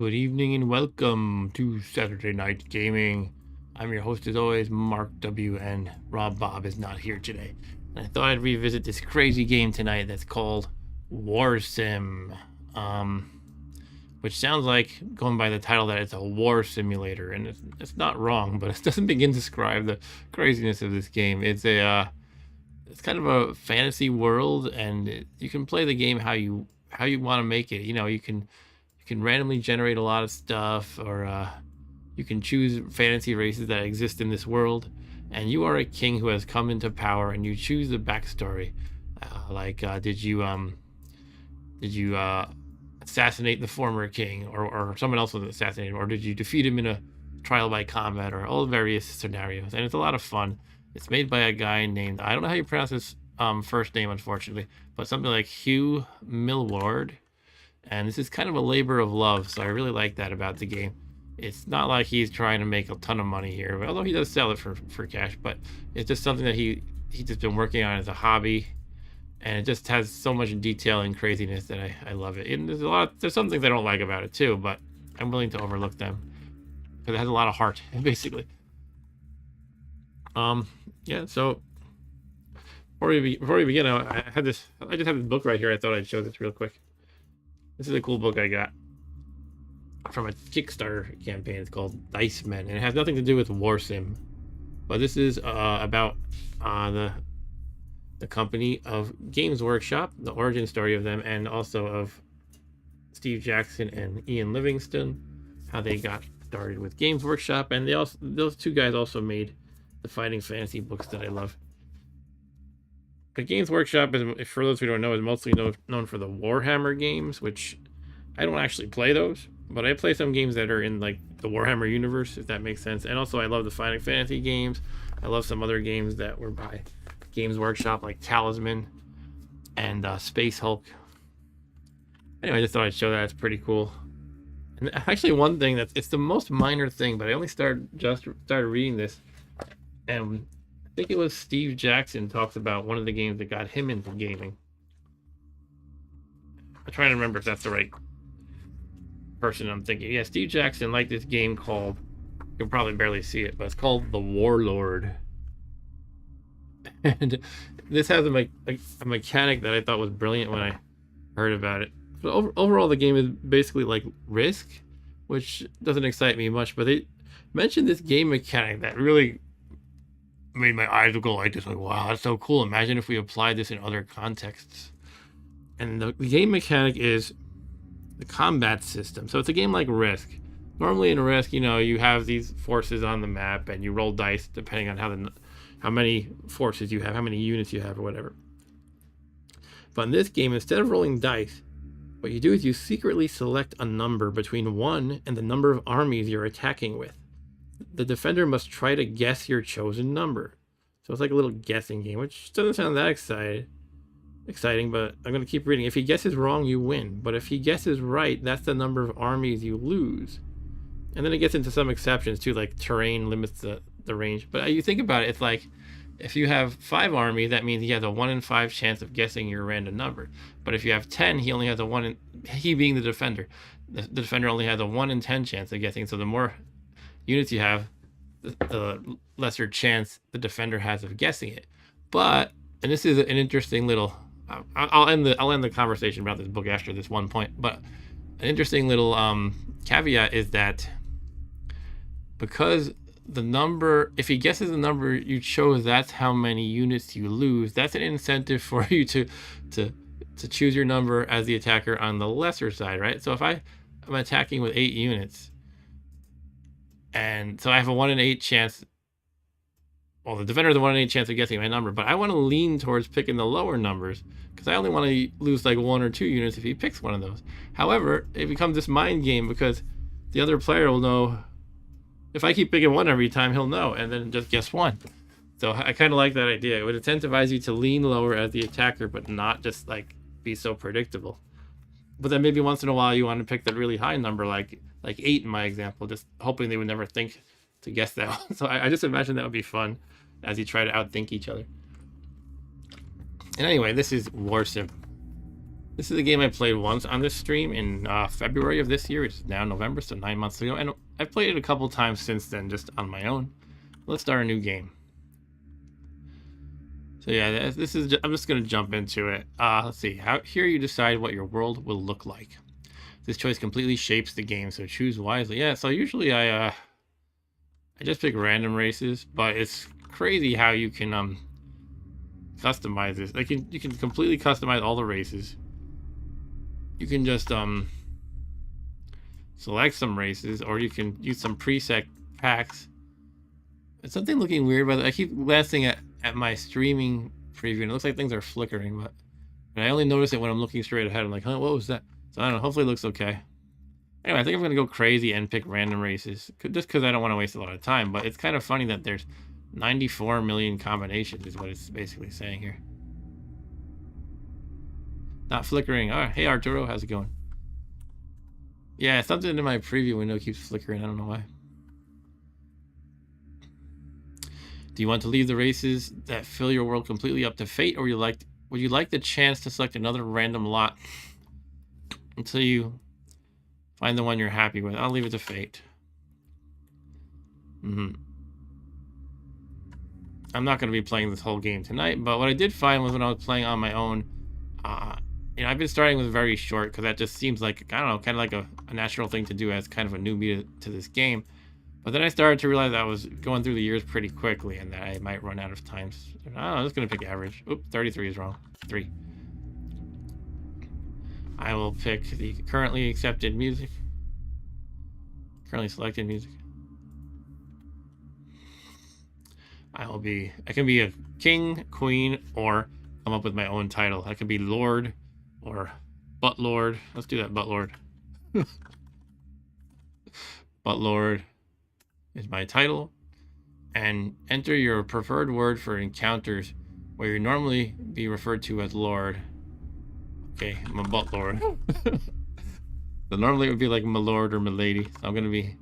Good evening and welcome to Saturday Night Gaming. I'm your host as always, Mark W, and Rob Bob is not here today. And I thought I'd revisit this crazy game tonight that's called Warsim. Which sounds like, going by the title, that it's a war simulator, and it's not wrong, but it doesn't begin to describe the craziness of this game. It's kind of a fantasy world, and you can play the game how you want to make it. You can randomly generate a lot of stuff, or you can choose fantasy races that exist in this world, and you are a king who has come into power, and you choose the backstory. Did you assassinate the former king, or someone else was assassinated, or did you defeat him in a trial by combat, or all various scenarios? And it's a lot of fun. It's made by a guy named, I don't know how you pronounce his first name, unfortunately, but something like Hugh Millward. And this is kind of a labor of love, so I really like that about the game. It's not like he's trying to make a ton of money here, although he does sell it for cash, but it's just something that he's just been working on as a hobby, and it just has so much detail and craziness that I love it. And there's some things I don't like about it too, but I'm willing to overlook them because it has a lot of heart, basically. Yeah, so before we begin, I just have this book right here. I thought I'd show this real quick. This is a cool book I got from a Kickstarter campaign. It's called Dice Men, and it has nothing to do with Warsim, but this is about the company of Games Workshop, the origin story of them, and also of Steve Jackson and Ian Livingston, how they got started with Games Workshop, and those two guys also made the fighting fantasy books that I love. But Games Workshop, is, for those who don't know, is mostly known for the Warhammer games, which I don't actually play those, but I play some games that are in like the Warhammer universe, if that makes sense. And also I love the Fighting Fantasy games. I love some other games that were by Games Workshop, like Talisman and Space Hulk. Anyway, I just thought I'd show that. It's pretty cool. And actually, one thing it's the most minor thing, but I only started reading this, and I think it was Steve Jackson talks about one of the games that got him into gaming. I'm trying to remember if that's the right person I'm thinking. Yeah, Steve Jackson liked this game called, you can probably barely see it, but it's called The Warlord. And this has a mechanic that I thought was brilliant when I heard about it. But overall, the game is basically like Risk, which doesn't excite me much, but they mentioned this game mechanic that really made my eyes go like this, like, wow, that's so cool. Imagine if we applied this in other contexts. And the game mechanic is the combat system. So it's a game like Risk. Normally in Risk, you have these forces on the map, and you roll dice depending on how many forces you have, how many units you have, or whatever. But in this game, instead of rolling dice, what you do is you secretly select a number between 1 and the number of armies you're attacking with. The defender must try to guess your chosen number. So it's like a little guessing game, which doesn't sound that exciting, but I'm going to keep reading. If he guesses wrong, you win. But if he guesses right, that's the number of armies you lose. And then it gets into some exceptions too, like terrain limits the range. But you think about it, it's like if you have 5 armies, that means he has a 1 in 5 chance of guessing your random number. But if you have 10, he only has a 1 in, he being the defender, the defender only has a 1 in 10 chance of guessing. So the more units you have, the lesser chance the defender has of guessing it. But, and this is an interesting little, I'll end the conversation about this book after this one point, but an interesting little caveat is that because the number, if he guesses the number you chose, that's how many units you lose. That's an incentive for you to choose your number as the attacker on the lesser side, right? So if I'm attacking with 8 units, and so I have a 1 in 8 chance. Well, the defender has a 1 in 8 chance of guessing my number, but I want to lean towards picking the lower numbers because I only want to lose like 1 or 2 units if he picks one of those. However, it becomes this mind game because the other player will know if I keep picking 1 every time, he'll know and then just guess 1. So I kind of like that idea. It would incentivize you to lean lower as the attacker, but not just like be so predictable. But then maybe once in a while you want to pick the really high number, like 8 in my example, just hoping they would never think to guess that one. So I just imagine that would be fun as you try to outthink each other. And anyway, this is Warsim. This is a game I played once on this stream in February of this year. It's now November, so 9 months ago. And I've played it a couple times since then, just on my own. Let's start a new game. So yeah, this is. I'm just gonna jump into it. Let's see. Here you decide what your world will look like. This choice completely shapes the game, so choose wisely. Yeah. So usually I just pick random races, but it's crazy how you can customize this. You can completely customize all the races. You can just select some races, or you can use some preset packs. It's something looking weird, but I keep glancing at my streaming preview, and it looks like things are flickering, but I only notice it when I'm looking straight ahead. I'm like, huh, what was that? So I don't know. Hopefully it looks okay. Anyway, I think I'm going to go crazy and pick random races, just because I don't want to waste a lot of time, but it's kind of funny that there's 94 million combinations is what it's basically saying here. Not flickering. All right. Hey, Arturo. How's it going? Yeah, something in my preview window keeps flickering. I don't know why. Do you want to leave the races that fill your world completely up to fate, or would you like the chance to select another random lot until you find the one you're happy with? I'll leave it to fate. I'm not going to be playing this whole game tonight, but what I did find was when I was playing on my own, I've been starting with very short because that just seems like, I don't know, kind of like a natural thing to do as kind of a newbie to this game. But then I started to realize I was going through the years pretty quickly and that I might run out of time. I don't know, I'm just going to pick average. Oops, 33 is wrong. 3. I will pick the currently accepted music. Currently selected music. I can be a king, queen, or come up with my own title. I could be Lord or Butt Lord. Let's do that, Butt Lord. Butt Lord is my title, and enter your preferred word for encounters where you normally be referred to as Lord. Okay, I'm a butt lord. So normally it would be like my lord or my lady. So I'm gonna be.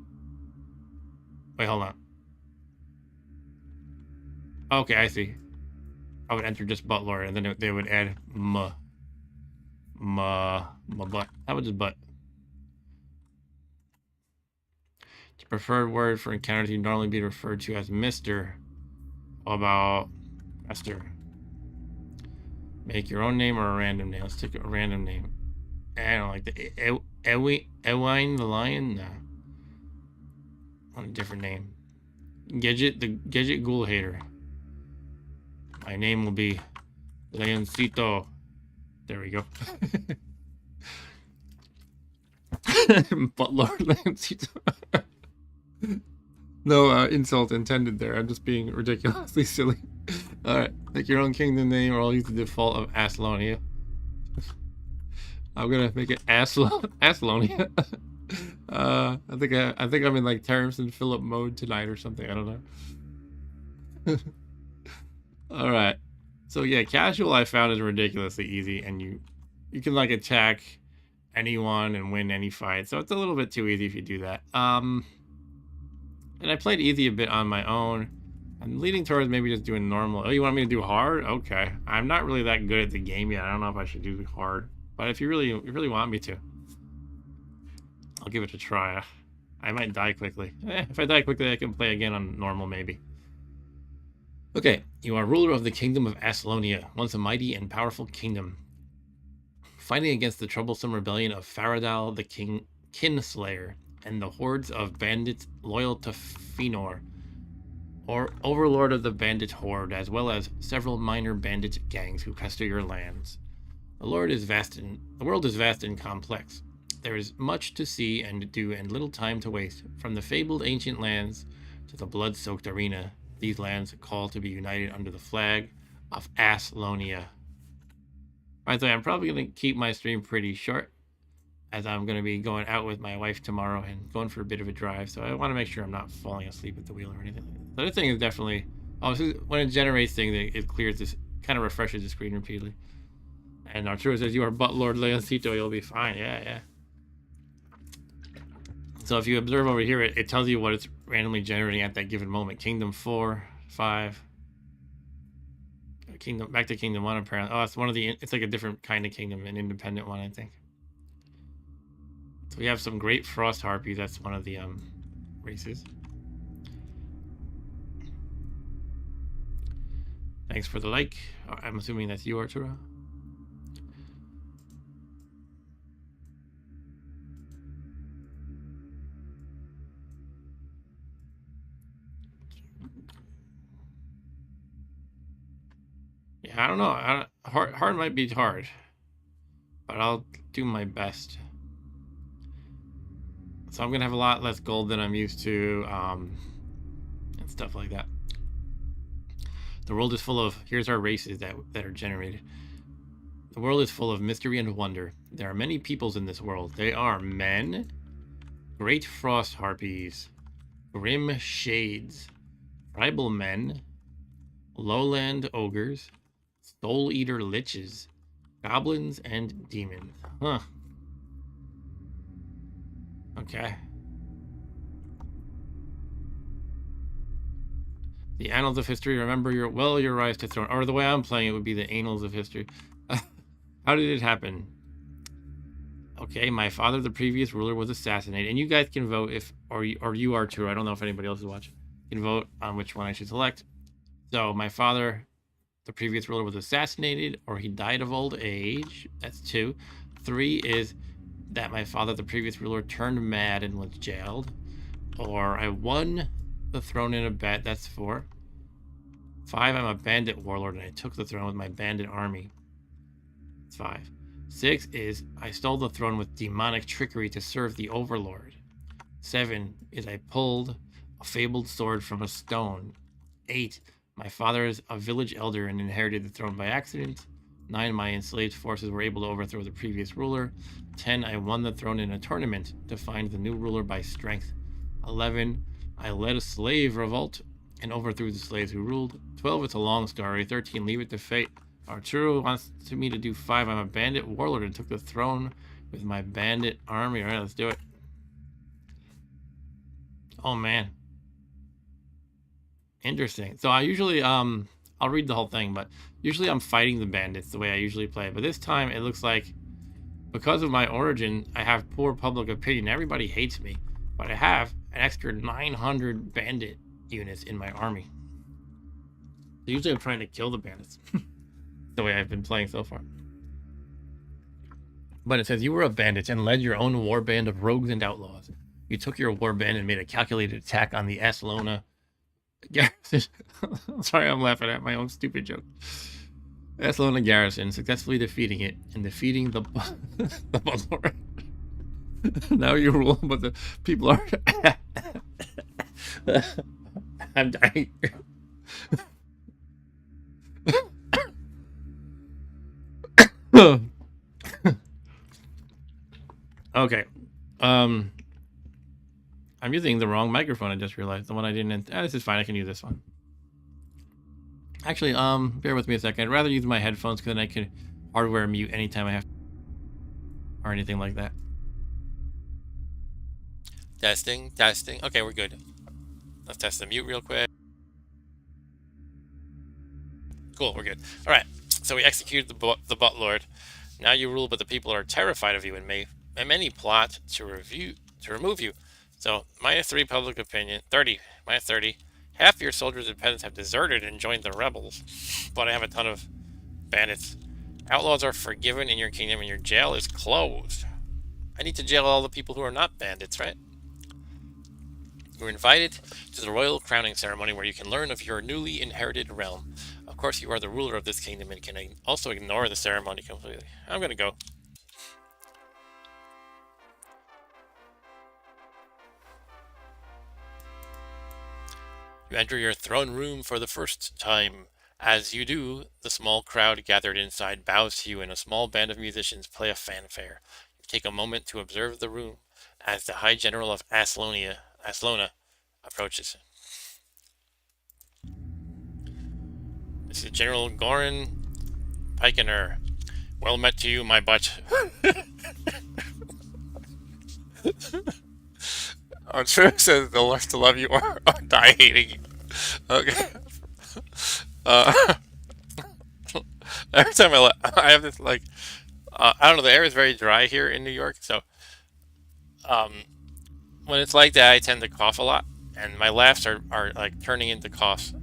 Wait, hold on. Okay, I see. I would enter just butt lord, and then they would add my butt. How about just butt? The preferred word for encounters you normally be referred to as Mr. How about Esther? Make your own name or a random name. Let's take a random name. I don't like the Ewine the lion. Nah. On a different name. Gadget the Gadget Ghoul Hater. My name will be Leoncito. There we go. But Lord Leoncito. No insult intended there. I'm just being ridiculously silly. Alright, make your own kingdom name, or I'll use the default of Aslonia. I'm gonna make it Aslonia. I think I'm in like Terrence and Phillip mode tonight or something. I don't know. Alright. So yeah, casual I found is ridiculously easy, and you can like attack anyone and win any fight. So it's a little bit too easy if you do that. And I played easy a bit on my own. I'm leaning towards maybe just doing normal. Oh, you want me to do hard? Okay. I'm not really that good at the game yet. I don't know if I should do hard. But if you really want me to, I'll give it a try. I might die quickly. If I die quickly, I can play again on normal, maybe. Okay. You are ruler of the kingdom of Aslonia, once a mighty and powerful kingdom. Fighting against the troublesome rebellion of Faradal the Kinslayer and the hordes of bandits loyal to Fëanor, or overlord of the bandit horde, as well as several minor bandit gangs who pester your lands. The world is vast and complex. There is much to see and do and little time to waste. From the fabled ancient lands to the blood-soaked arena, these lands call to be united under the flag of Aslonia. By the way, I'm probably going to keep my stream pretty short, as I'm going to be going out with my wife tomorrow and going for a bit of a drive, so I want to make sure I'm not falling asleep at the wheel or anything. The other thing is definitely, when it generates things, it clears this, kind of refreshes the screen repeatedly. And Arturo says, you are Butt Lord Leoncito, you'll be fine. Yeah. So if you observe over here, it tells you what it's randomly generating at that given moment. Kingdom 4, 5. Kingdom, back to Kingdom 1 apparently. Oh, it's one of the, it's like a different kind of kingdom, an independent one, I think. So we have some great frost harpies. That's one of the races. Thanks for the like. I'm assuming that's you, Arturo. Yeah, I don't know. Hard might be hard, but I'll do my best. So I'm gonna have a lot less gold than I'm used to, and stuff like that. The world is full of, here's our races that are generated. The world is full of mystery and wonder. There are many peoples in this world. They are men, great frost harpies, grim shades, tribal men, lowland ogres, soul eater liches, goblins, and demons. Huh. Okay. The annals of history. Remember your rise to throne. Or the way I'm playing it would be the annals of history. How did it happen? Okay, my father, the previous ruler, was assassinated. And you guys can vote if, or you are too. I don't know if anybody else is watching. You can vote on which one I should select. So my father, the previous ruler, was assassinated, or he died of old age. That's 2. 3 is that my father, the previous ruler, turned mad and was jailed. Or I won the throne in a bet. That's 4. 5, I'm a bandit warlord and I took the throne with my bandit army. That's 5. 6 is I stole the throne with demonic trickery to serve the overlord. 7 is I pulled a fabled sword from a stone. 8, my father is a village elder and inherited the throne by accident. 9, my enslaved forces were able to overthrow the previous ruler. 10, I won the throne in a tournament to find the new ruler by strength. 11, I led a slave revolt and overthrew the slaves who ruled. 12, it's a long story. 13, leave it to fate. Arturo wants me to do 5. I'm a bandit warlord and took the throne with my bandit army. All right, let's do it. Oh, man. Interesting. So I usually, I'll read the whole thing, but usually I'm fighting the bandits the way I usually play. But this time it looks like, because of my origin, I have poor public opinion. Everybody hates me, but I have an extra 900 bandit units in my army. So usually I'm trying to kill the bandits. The way I've been playing so far. But it says you were a bandit and led your own war band of rogues and outlaws. You took your war band and made a calculated attack on the Aslona garrison. Sorry, I'm laughing at my own stupid joke. Aslona garrison, successfully defeating it and defeating the Bloodlord. Now you rule, but the people are. I'm dying. Okay. I'm using the wrong microphone. I just realized the one I didn't. This is fine. I can use this one. Actually, bear with me a second. I'd rather use my headphones because then I can hardware mute anytime I have, or anything like that. Testing. Okay, we're good. Let's test the mute real quick. Cool, we're good. All right. So we executed the butt lord. Now you rule, but the people are terrified of you and many plot to remove you. So -3 public opinion, 30, -30. Half your soldiers and peasants have deserted and joined the rebels, but I have a ton of bandits. Outlaws are forgiven in your kingdom and your jail is closed. I need to jail all the people who are not bandits, right? You're invited to the royal crowning ceremony where you can learn of your newly inherited realm. Of course, you are the ruler of this kingdom and can also ignore the ceremony completely. I'm gonna go. You enter your throne room for the first time. As you do, the small crowd gathered inside bows to you and a small band of musicians play a fanfare. You take a moment to observe the room as the High General of Aslona approaches. This is General Goran Pikener. Well met to you, my butt. I'm sure it says the Lord to love you or die hating you. Okay. Every time I have this like I don't know. The air is very dry here in New York, so um, when it's like that, I tend to cough a lot, and my laughs are like turning into coughs.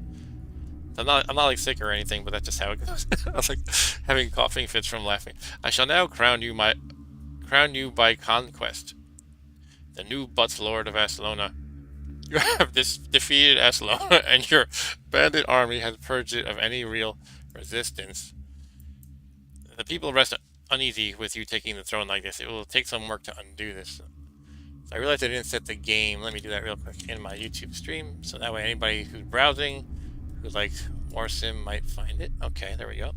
I'm not like sick or anything, but that's just how it goes. I was like having coughing fits from laughing. I shall now crown you by conquest, the new Butts Lord of Ascelona. You have defeated Ascelona, and your bandit army has purged it of any real resistance. The people rest uneasy with you taking the throne like this. It will take some work to undo this. So I realized I didn't set the game. Let me do that real quick in my YouTube stream, so that way anybody who's browsing, who likes Warsim, might find it. Okay, there we go.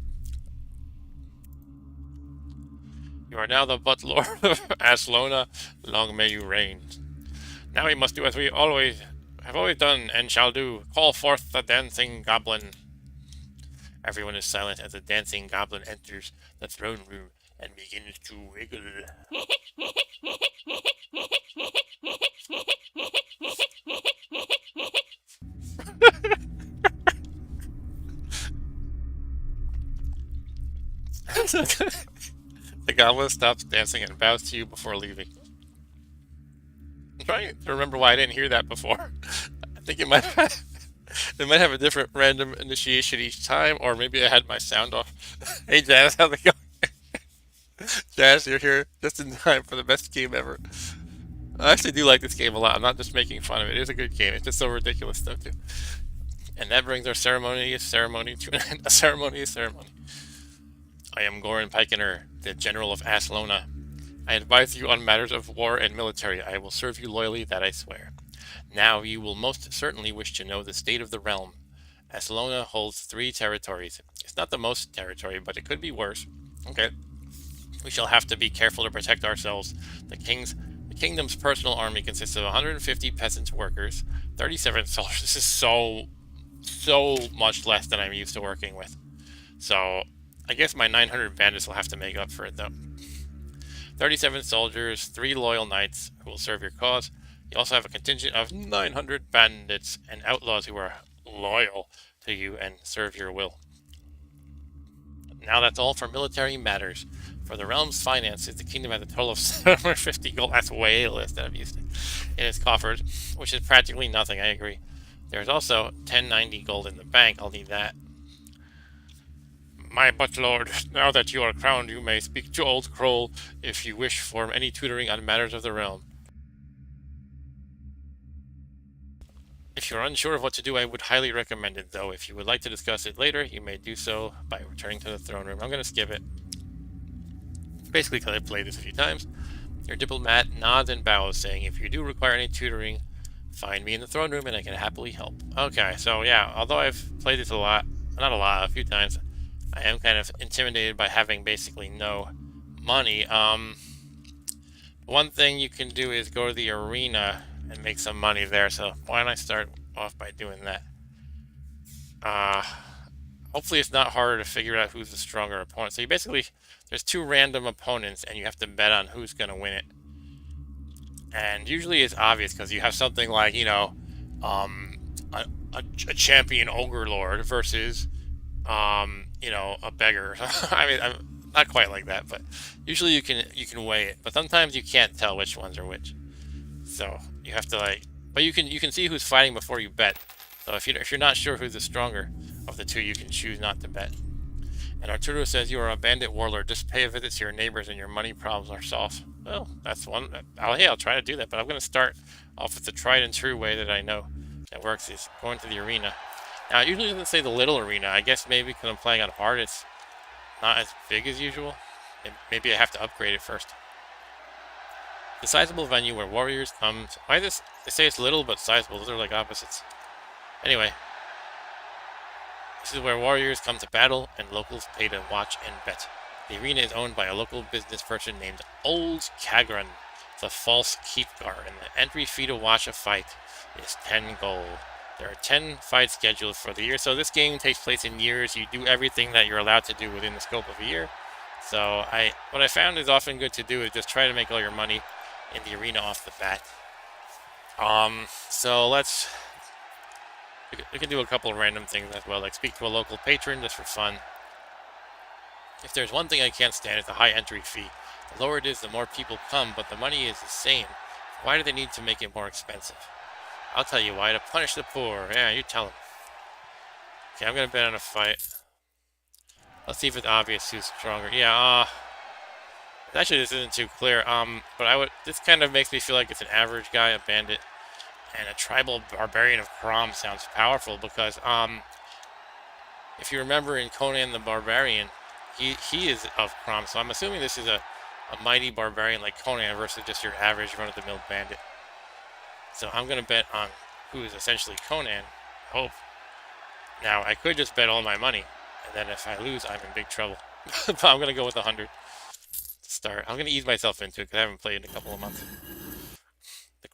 You are now the butt lord of Ascelona. Long may you reign. Now we must do as we always done and shall do. Call forth the dancing goblin. Everyone is silent as the dancing goblin enters the throne room and begins to wiggle. The goblin stops dancing and bows to you before leaving. I'm trying to remember why I didn't hear that before. I think it might have a different random initiation each time, or maybe I had my sound off. Hey Jazz, how's it going? Jazz, you're here just in time for the best game ever. I actually do like this game a lot. I'm not just making fun of it. It is a good game. It's just so ridiculous stuff too. And that brings our ceremony to an end. A ceremony is ceremony. I am Goran Pikener, the General of Ascelona. I advise you on matters of war and military. I will serve you loyally, that I swear. Now you will most certainly wish to know the state of the realm. Ascelona holds 3 territories. It's not the most territory, but it could be worse. Okay. We shall have to be careful to protect ourselves. The kingdom's personal army consists of 150 peasant workers, 37 soldiers. This is so much less than I'm used to working with. So I guess my 900 bandits will have to make up for it, though. 37 soldiers, 3 loyal knights who will serve your cause. You also have a contingent of 900 bandits and outlaws who are loyal to you and serve your will. Now that's all for military matters. For the realm's finances, the kingdom has a total of 750 gold. That's way less than I'm used to in its coffers, which is practically nothing, I agree. There's also 1090 gold in the bank. I'll need that. My butt lord, now that you are crowned, you may speak to old Kroll if you wish for any tutoring on matters of the realm. If you're unsure of what to do, I would highly recommend it, though. If you would like to discuss it later, you may do so by returning to the throne room. I'm going to skip it. Basically, because I've played this a few times. Your diplomat nods and bows, saying, if you do require any tutoring, find me in the throne room and I can happily help. Okay, so yeah, although I've played this a few times, I am kind of intimidated by having basically no money. One thing you can do is go to the arena and make some money there, so why don't I start off by doing that? Uh, Hopefully it's not harder to figure out who's the stronger opponent. So you basically, there's 2 random opponents and you have to bet on who's going to win it. And usually it's obvious because you have something like, um, a, a champion ogre lord versus, a beggar. I mean, I'm not quite like that, but usually you can weigh it. But sometimes you can't tell which ones are which. So you have to but you can see who's fighting before you bet. So if you're not sure who's the stronger of the 2, you can choose not to bet. And Arturo says you are a bandit warlord. Just pay a visit to your neighbors and your money problems are solved. Well, that's one. I'll try to do that, but I'm going to start off with the tried and true way that I know that works is going to the arena. Now, it usually doesn't say the little arena. I guess maybe because I'm playing on hard, it's not as big as usual. And maybe I have to upgrade it first. The sizable venue where warriors come. Why this? They say it's little but sizable. Those are like opposites. Anyway, this is where warriors come to battle and locals pay to watch and bet. The arena is owned by a local business person named Old Kagran, the false keepgar, and the entry fee to watch a fight is 10 gold. There are 10 fights scheduled for the year, so this game takes place in years. You do everything that you're allowed to do within the scope of a year. So what I found is often good to do is just try to make all your money in the arena off the bat. So we can do a couple of random things as well, like speak to a local patron just for fun. If there's one thing I can't stand, it's a high entry fee. The lower it is, the more people come, but the money is the same. Why do they need to make it more expensive? I'll tell you why, to punish the poor. Yeah, you tell them. Okay, I'm gonna bet on a fight. Let's see if it's obvious who's stronger. Yeah, actually this isn't too clear. But this kind of makes me feel like it's an average guy, a bandit, and a tribal barbarian of Crom sounds powerful because, if you remember in Conan the Barbarian, he is of Crom, so I'm assuming this is a mighty barbarian like Conan versus just your average run-of-the-mill bandit. So I'm gonna bet on who is essentially Conan. Hope. Now I could just bet all my money, and then if I lose, I'm in big trouble. But I'm gonna go with 100 to start. I'm gonna ease myself into it because I haven't played in a couple of months.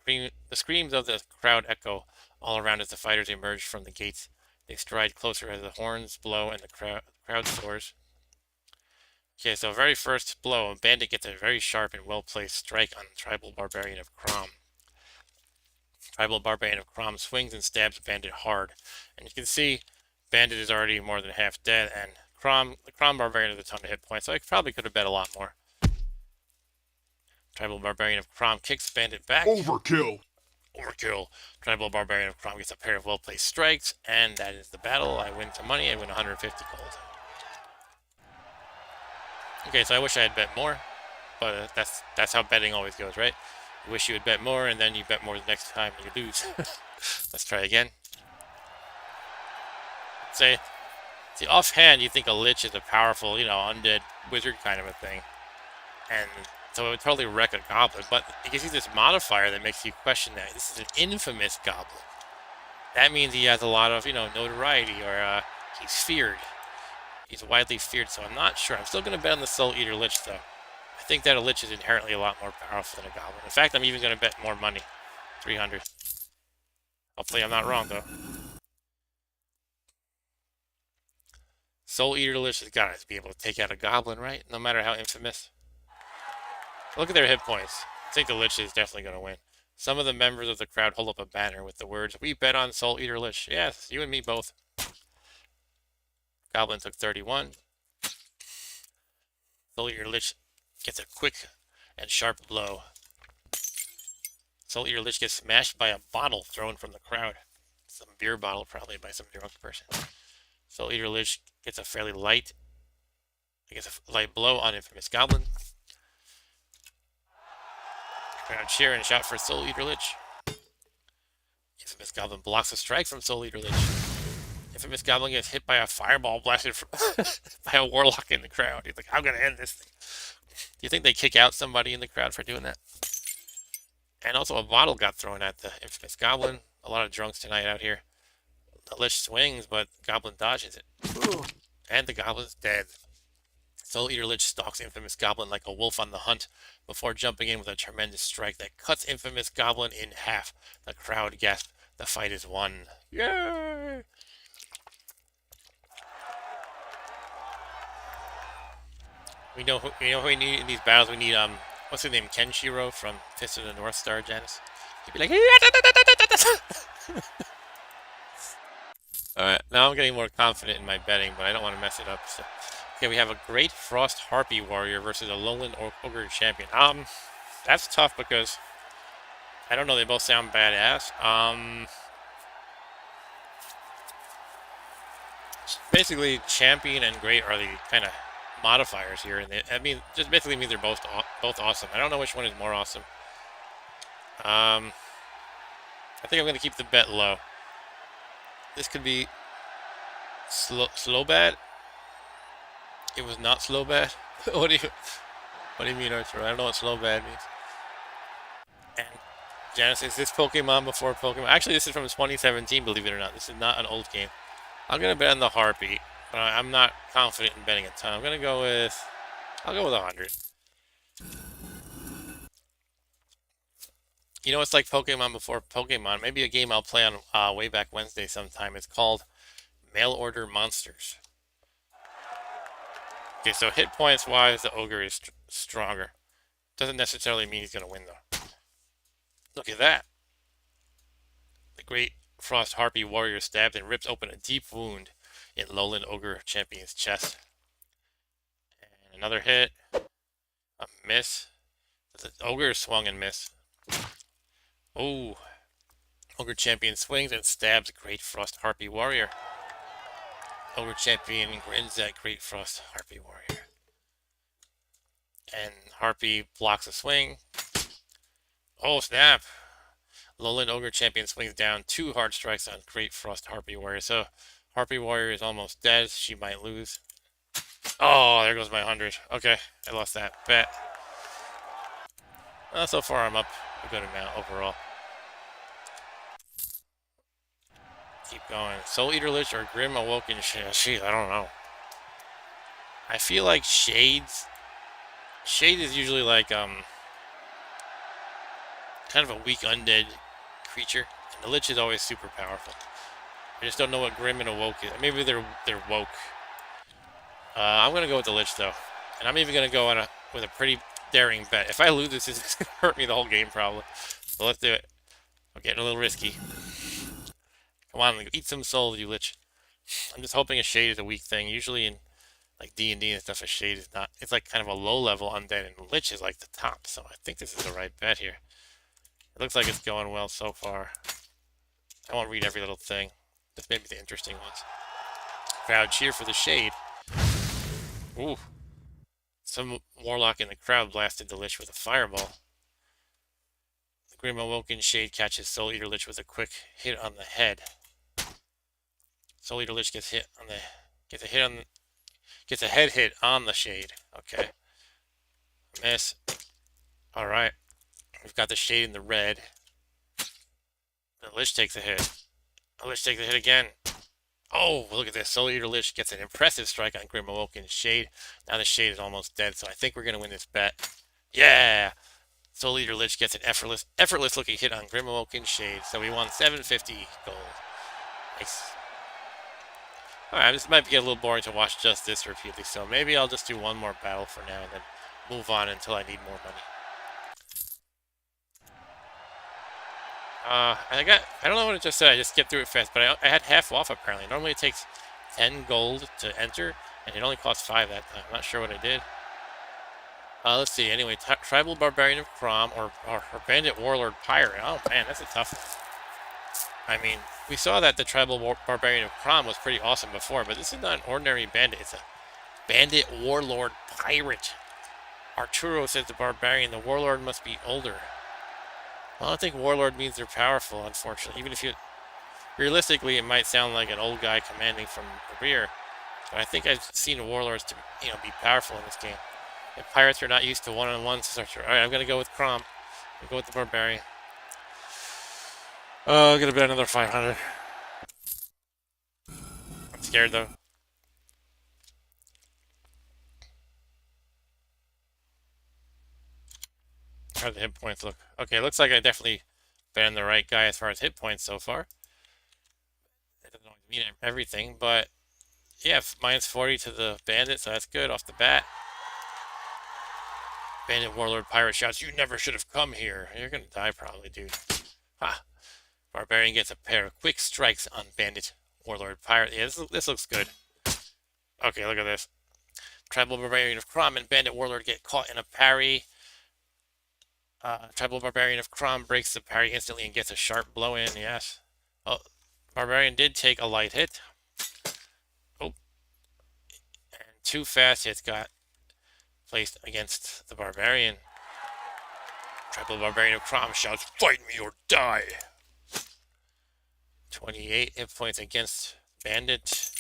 The screams of the crowd echo all around as the fighters emerge from the gates. They stride closer as the horns blow and the crowd soars. Okay, so very first blow, a bandit gets a very sharp and well-placed strike on the tribal barbarian of Crom. Tribal barbarian of Crom swings and stabs bandit hard, and you can see bandit is already more than half dead, and the Crom barbarian has a ton of hit points, so I probably could have bet a lot more. Tribal barbarian of Crom kicks bandit back. Overkill! Overkill. Tribal barbarian of Crom gets a pair of well-placed strikes, and that is the battle. I win some money. I win 150 gold. Okay, so I wish I had bet more, but that's how betting always goes, right? You wish you had bet more, and then you bet more the next time and you lose. Let's try again. See, offhand, you think a lich is a powerful, undead wizard kind of a thing, and so it would totally wreck a goblin, but you can see this modifier that makes you question that. This is an infamous goblin. That means he has a lot of, notoriety, or he's feared. He's widely feared, so I'm not sure. I'm still going to bet on the Soul Eater Lich, though. I think that a Lich is inherently a lot more powerful than a Goblin. In fact, I'm even going to bet more money. 300. Hopefully I'm not wrong, though. Soul Eater Lich has got to be able to take out a Goblin, right? No matter how infamous. Look at their hit points. I think the Lich is definitely going to win. Some of the members of the crowd hold up a banner with the words, "We bet on Soul Eater Lich." Yes, you and me both. Goblin took 31. Soul Eater Lich gets a quick and sharp blow. Soul Eater Lich gets smashed by a bottle thrown from the crowd. Some beer bottle, probably by some drunk person. Soul Eater Lich gets a fairly light, blow on Infamous Goblin. Crowd cheer and shout for Soul Eater Lich. Infamous Goblin blocks a strike from Soul Eater Lich. Infamous Goblin gets hit by a fireball blasted by a warlock in the crowd. He's like, "I'm gonna end this thing." Do you think they kick out somebody in the crowd for doing that? And also a bottle got thrown at the Infamous Goblin. A lot of drunks tonight out here. The Lich swings, but Goblin dodges it. And the Goblin's dead. Soul Eater Lich stalks Infamous Goblin like a wolf on the hunt before jumping in with a tremendous strike that cuts Infamous Goblin in half. The crowd gasp. The fight is won. Yay! We know who we need in these battles. We need what's his name? Kenshiro from Fist of the North Star, Janice. He'd be like, alright, now I'm getting more confident in my betting, but I don't want to mess it up. So. Okay, we have a Great Frost Harpy Warrior versus a Lowland Ogre Champion. That's tough because I don't know, they both sound badass. Basically, Champion and Great are the kind of modifiers here, and just basically means they're both awesome. I don't know which one is more awesome. I think I'm gonna keep the bet low. This could be slow bad. It was not slow bad. What do you mean, Arthur? I don't know what slow bad means. And Janice, is this Pokemon before Pokemon? Actually, this is from 2017. Believe it or not, this is not an old game. I'm gonna bet on the Harpy. I'm not confident in betting a ton. I'll go with 100. You know, it's like Pokemon before Pokemon. Maybe a game I'll play on way back Wednesday sometime. It's called Mail Order Monsters. Okay, so hit points wise, the Ogre is stronger. Doesn't necessarily mean he's gonna win though. Look at that. The Great Frost Harpy Warrior stabs and rips open a deep wound in Lowland Ogre Champion's chest. Another hit. A miss. The ogre swung and missed. Oh. Ogre champion swings and stabs Great Frost Harpy Warrior. Ogre champion grins at Great Frost Harpy Warrior. And Harpy blocks a swing. Oh, snap! Lowland Ogre champion swings down 2 hard strikes on Great Frost Harpy Warrior. So Harpy Warrior is almost dead. She might lose. Oh, there goes my 100. Okay, I lost that bet. So far I'm up a good amount overall. Keep going. Soul Eater Lich or Grim Awoken Shade? Jeez, I don't know. I feel like Shades. Shade is usually like kind of a weak undead creature, and the Lich is always super powerful. I just don't know what Grim and Awoke is. Maybe they're woke. I'm gonna go with the Lich though, and I'm even gonna go on with a pretty daring bet. If I lose this, it's gonna hurt me the whole game probably. So let's do it. I'm getting a little risky. Come on, eat some souls, you Lich. I'm just hoping a Shade is a weak thing. Usually in like D&D and stuff, a Shade is not. It's like kind of a low level undead, and Lich is like the top. So I think this is the right bet here. It looks like it's going well so far. I won't read every little thing. Just maybe the interesting ones. Crowd cheer for the Shade. Ooh. Some warlock in the crowd blasted the Lich with a fireball. The Grim Awoken Shade catches Soul Eater Lich with a quick hit on the head. Soul Eater Lich gets a head hit on the Shade. Okay. Miss. Alright. We've got the Shade in the red. The Lich takes a hit. The Lich takes a hit again. Oh, look at this. Soul Eater Lich gets an impressive strike on Grim Awoken Shade. Now the Shade is almost dead, so I think we're going to win this bet. Yeah! Soul Eater Lich gets an effortless looking hit on Grim Awoken Shade, so we won 750 gold. Nice. Alright, this might get a little boring to watch just this repeatedly, so maybe I'll just do one more battle for now and then move on until I need more money. I don't know what it just said, I just skipped through it fast, but I had half off apparently. Normally it takes 10 gold to enter, and it only cost 5 that time. I'm not sure what I did. Let's see, anyway, Tribal Barbarian of Crom or Bandit Warlord Pirate. Oh man, that's a tough one. I mean, we saw that the Tribal Barbarian of Crom was pretty awesome before, but this is not an ordinary bandit, it's a Bandit Warlord Pirate. Arturo says the Barbarian, the Warlord must be older. Well, I don't think Warlord means they're powerful, unfortunately. Even if realistically, it might sound like an old guy commanding from the rear. But I think I've seen Warlords to, be powerful in this game. And Pirates are not used to one-on-ones. Alright, I'm gonna go with Crom. I'm gonna go with the Barbarian. Oh, I'm gonna bet another 500. I'm scared though. How do the hit points look? Okay, looks like I definitely bet on the right guy as far as hit points so far. It doesn't always mean everything, but yeah, minus 40 to the bandit, so that's good off the bat. Bandit Warlord Pirate shouts, "You never should have come here." You're gonna die probably, dude. Ha! Barbarian gets a pair of quick strikes on Bandit Warlord Pirate. Yeah, this looks good. Okay, look at this. Tribal Barbarian of Crom and Bandit Warlord get caught in a parry. Tribal Barbarian of Crom breaks the parry instantly and gets a sharp blow in. Yes. Oh, Barbarian did take a light hit. Oh. And 2 fast hits got placed against the Barbarian. Tribal Barbarian of Crom shouts, "Fight me or die!" 28 hit points against Bandit.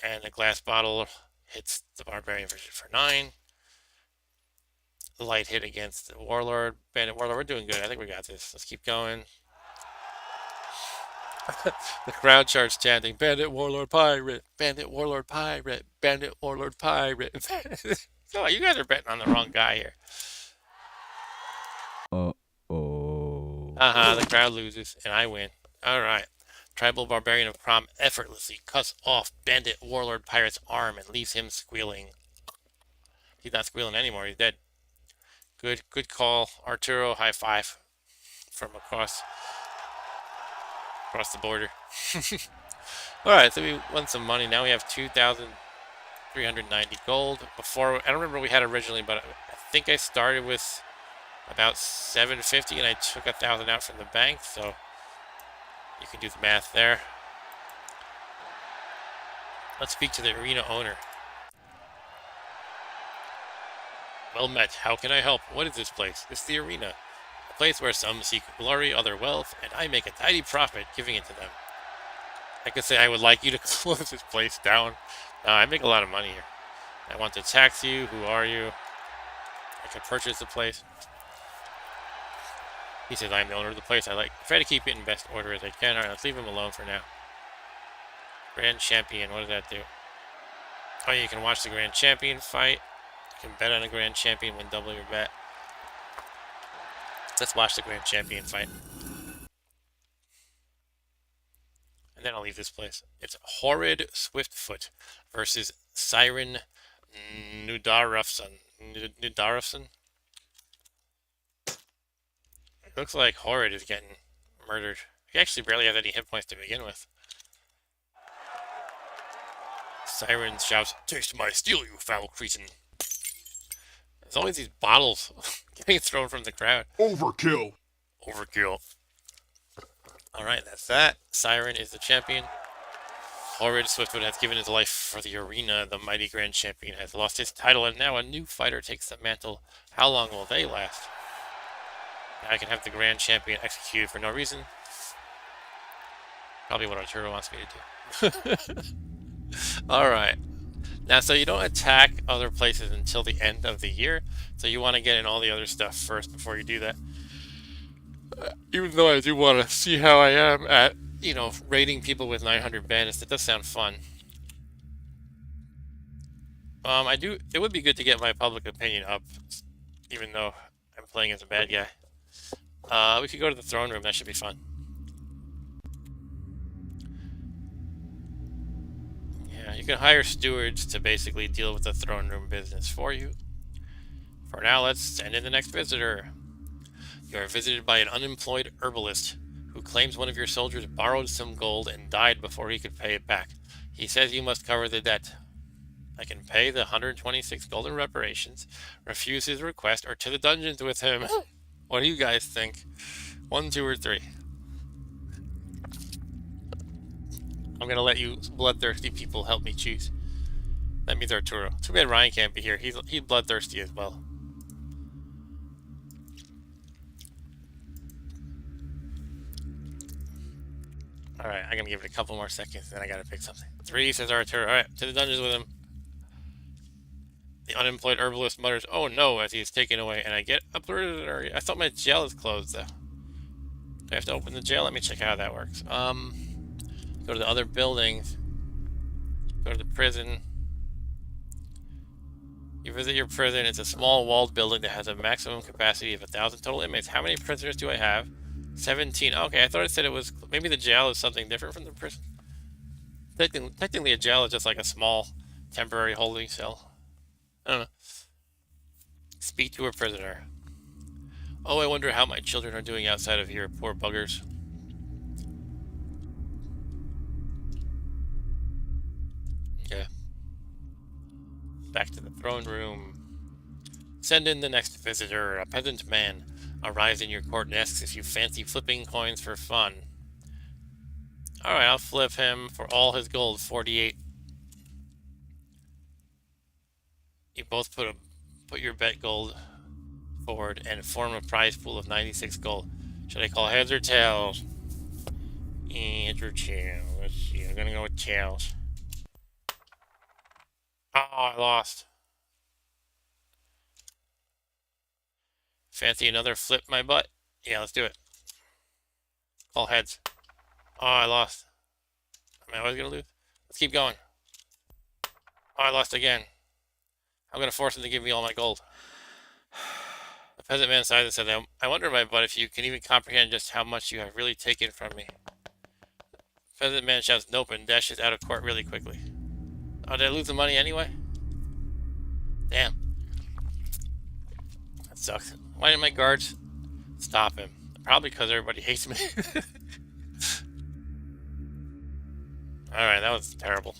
And a glass bottle hits the Barbarian for 9. Light hit against the Warlord. Bandit Warlord, we're doing good. I think we got this. Let's keep going. The crowd starts chanting, "Bandit Warlord Pirate! Bandit Warlord Pirate! Bandit Warlord Pirate!" Oh, you guys are betting on the wrong guy here. Uh-oh. The crowd loses, and I win. Alright. Tribal Barbarian of Crom effortlessly cuts off Bandit Warlord Pirate's arm and leaves him squealing. He's not squealing anymore, he's dead. Good call. Arturo, high five from across the border. Alright, so we won some money. Now we have 2,000 390 gold. Before, I don't remember what we had originally, but I think I started with about 750 and I took 1,000 out from the bank, so you can do the math there. Let's speak to the arena owner. Well met. How can I help? What is this place? It's the arena. A place where some seek glory, other wealth, and I make a tidy profit giving it to them. I could say I would like you to close this place down. I make a lot of money here. I want to tax you. Who are you? I can purchase the place. He says, I'm the owner of the place. I try to keep it in best order as I can. Alright, let's leave him alone for now. Grand Champion, what does that do? Oh, you can watch the Grand Champion fight. You can bet on a Grand Champion, win double your bet. Let's watch the Grand Champion fight. And then I'll leave this place. It's Horrid Swiftfoot versus Siren Nudarufson. Nudarufson? It looks like Horrid is getting murdered. He actually barely has any hit points to begin with. Siren shouts, "Taste my steel, you foul cretin." There's always these bottles getting thrown from the crowd. Overkill. Overkill. Alright, that's that. Siren is the champion. Horrid Swiftfoot has given his life for the arena. The mighty Grand Champion has lost his title, and now a new fighter takes the mantle. How long will they last? Now I can have the Grand Champion executed for no reason. Probably what Arturo wants me to do. Alright. Now, so you don't attack other places until the end of the year. So you want to get in all the other stuff first before you do that. Even though I do want to see how I am at, you know, raiding people with 900 bandits. It does sound fun. It would be good to get my public opinion up, even though I'm playing as a bad guy. We could go to the throne room. That should be fun. Yeah, you can hire stewards to basically deal with the throne room business for you. For now, let's send in the next visitor. You are visited by an unemployed herbalist who claims one of your soldiers borrowed some gold and died before he could pay it back. He says you must cover the debt. I can pay the 126 golden reparations, refuse his request, or to the dungeons with him. What do you guys think? 1, 2, or 3? I'm gonna let you bloodthirsty people help me choose. That means Arturo. Too bad Ryan can't be here. He's bloodthirsty as well. Alright, I'm gonna give it a couple more seconds, then I gotta pick something. 3, says Arturo. Alright, to the dungeons with him. The unemployed herbalist mutters, "Oh no," as he is taken away, and I get a prisoner. I thought my jail is closed, though. Do I have to open the jail? Let me check how that works. Go to the other buildings. Go to the prison. You visit your prison. It's a small walled building that has a maximum capacity of 1,000 total inmates. How many prisoners do I have? 17. Okay, I thought it said it was... Maybe the jail is something different from the prison. Technically, a jail is just like a small temporary holding cell. I don't know. Speak to a prisoner. Oh, I wonder how my children are doing outside of here, poor buggers. Okay. Back to the throne room. Send in the next visitor. A peasant man arrives in your court and asks if you fancy flipping coins for fun. Alright, I'll flip him for all his gold, 48. You both put your bet gold forward and form a prize pool of 96 gold. Should I call heads or tails? Heads or tails? Let's see, I'm gonna go with tails. Oh, I lost. Fancy another flip my butt? Yeah, let's do it. Call heads. Oh, I lost. Am I always gonna lose? Let's keep going. Oh, I lost again. I'm gonna force him to give me all my gold. The peasant man sighed and said, I wonder, my butt, if you can even comprehend just how much you have really taken from me. The peasant man shouts nope and dashes out of court really quickly. Oh, did I lose the money anyway? Damn. That sucks. Why didn't my guards stop him? Probably because everybody hates me. Alright, that was terrible.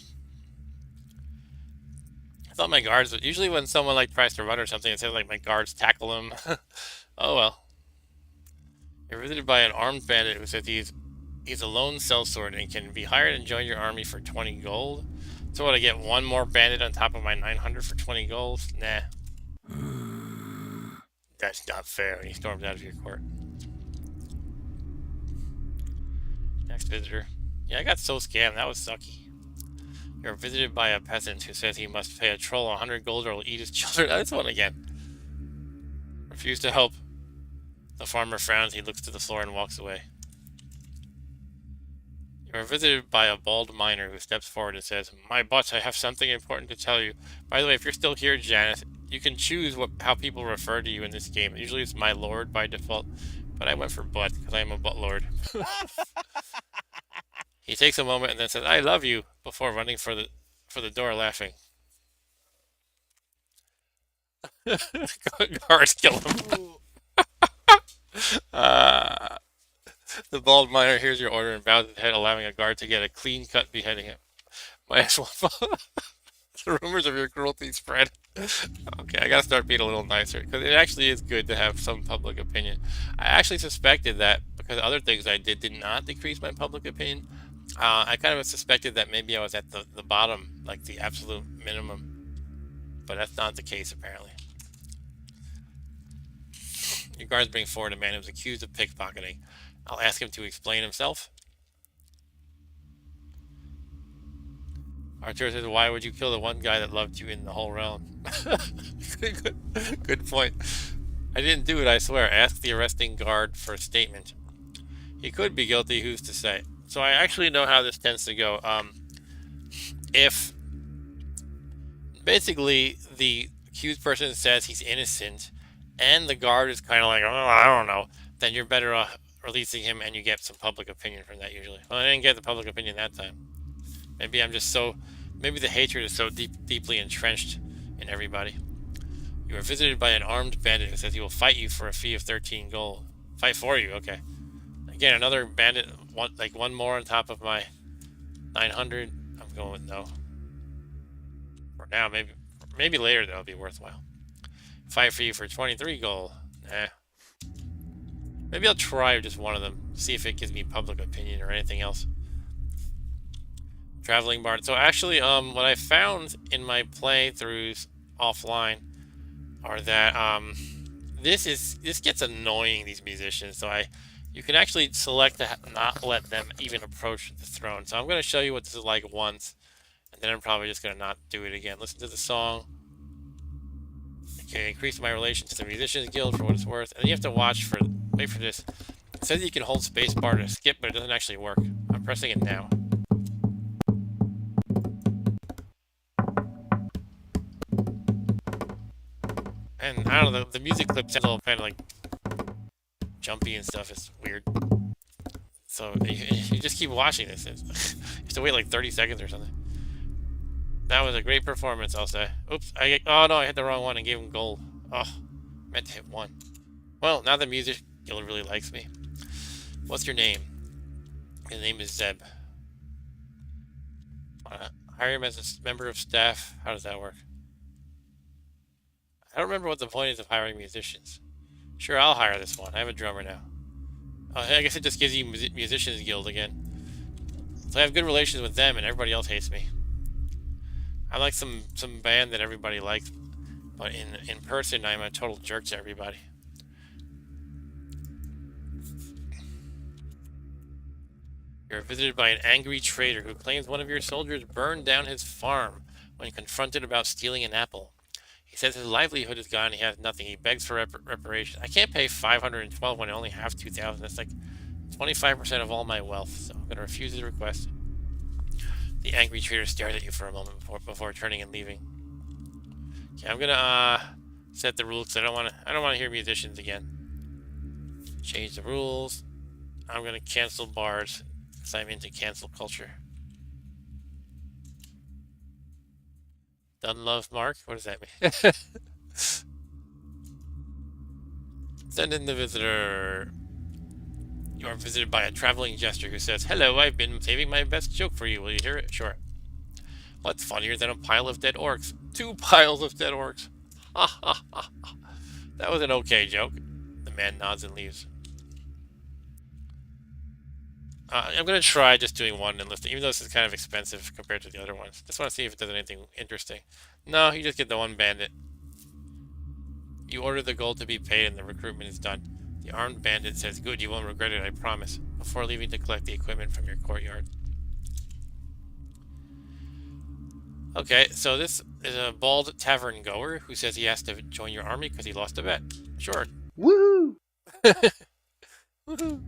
thought my guards. Usually, when someone like tries to run or something, it says like my guards tackle him. Oh well. You're visited by an armed bandit who says he's a lone sellsword and can be hired and join your army for 20 gold. So what? I get one more bandit on top of my 900 for 20 gold? Nah. That's not fair. And he storms out of your court. Next visitor. Yeah, I got so scammed. That was sucky. You're visited by a peasant who says he must pay a troll 100 gold or he'll eat his children. That's one again. Refuse to help. The farmer frowns. He looks to the floor and walks away. You are visited by a bald miner who steps forward and says, "My butt, I have something important to tell you. By the way, if you're still here, Janice, you can choose how people refer to you in this game. Usually it's my lord by default, but I went for butt because I'm a butt lord." He takes a moment and then says, "I love you," before running for the door laughing. Guards kill him. The bald miner hears your order and bows his head, allowing a guard to get a clean-cut beheading him. Might as well. The rumors of your cruelty spread. Okay, I gotta start being a little nicer, because it actually is good to have some public opinion. I actually suspected that because other things I did not decrease my public opinion. I kind of suspected that maybe I was at the bottom, like the absolute minimum. But that's not the case, apparently. Your guards bring forward a man who's accused of pickpocketing. I'll ask him to explain himself. Arthur says, "Why would you kill the one guy that loved you in the whole realm?" Good point. I didn't do it, I swear. Ask the arresting guard for a statement. He could be guilty, who's to say? So I actually know how this tends to go. If basically the accused person says he's innocent and the guard is kind of like, "Oh, I don't know," then you're better off releasing him and you get some public opinion from that usually. Well, I didn't get the public opinion that time. Maybe I'm just so... Maybe the hatred is so deeply entrenched in everybody. You are visited by an armed bandit who says he will fight you for a fee of 13 gold. Fight for you, okay. Again, another bandit, one more on top of my 900. I'm going with no. For now, maybe later that'll be worthwhile. Fight for you for 23 gold. Nah. Maybe I'll try just one of them, see if it gives me public opinion or anything else. Traveling bard. So actually, what I found in my playthroughs offline are that this gets annoying, these musicians. So you can actually select to not let them even approach the throne. So I'm going to show you what this is like once, and then I'm probably just going to not do it again. Listen to the song. Okay, increase my relation to the Musicians Guild for what it's worth. And you have to wait for this. It says you can hold spacebar to skip, but it doesn't actually work. I'm pressing it now. And I don't know, the music clip sounds a little kind of like jumpy and stuff. It's weird. So you just keep watching this. You have to wait like 30 seconds or something. That was a great performance, I'll say. Oops, oh no, I hit the wrong one and gave him gold. Oh, meant to hit one. Well, now the music guild really likes me. What's your name? His name is Zeb. Hire him as a member of staff. How does that work? I don't remember what the point is of hiring musicians. Sure, I'll hire this one. I have a drummer now. Oh, I guess it just gives you Musicians Guild again. So I have good relations with them and everybody else hates me. I'm like some band that everybody likes, but in person I'm a total jerk to everybody. You're visited by an angry trader who claims one of your soldiers burned down his farm when confronted about stealing an apple. He says his livelihood is gone and he has nothing. He begs for reparation. I can't pay 512 when I only have 2,000. That's like 25% of all my wealth, so I'm going to refuse his request. The angry trader stares at you for a moment before turning and leaving. Okay, I'm going to set the rules because I don't want to hear musicians again. Change the rules. I'm going to cancel bars because I'm into cancel culture. Done love mark? What does that mean? Send in the visitor. You are visited by a traveling jester who says, "Hello, I've been saving my best joke for you. Will you hear it?" Sure. What's funnier than a pile of dead orcs? 2 piles of dead orcs. Ha ha ha. That was an okay joke. The man nods and leaves. I'm going to try just doing one enlisting, even though this is kind of expensive compared to the other ones. Just want to see if it does anything interesting. No, you just get the one bandit. You order the gold to be paid and the recruitment is done. The armed bandit says, "Good, you won't regret it, I promise," before leaving to collect the equipment from your courtyard. Okay, so this is a bald tavern goer who says he has to join your army because he lost a bet. Sure. Woohoo! Woohoo!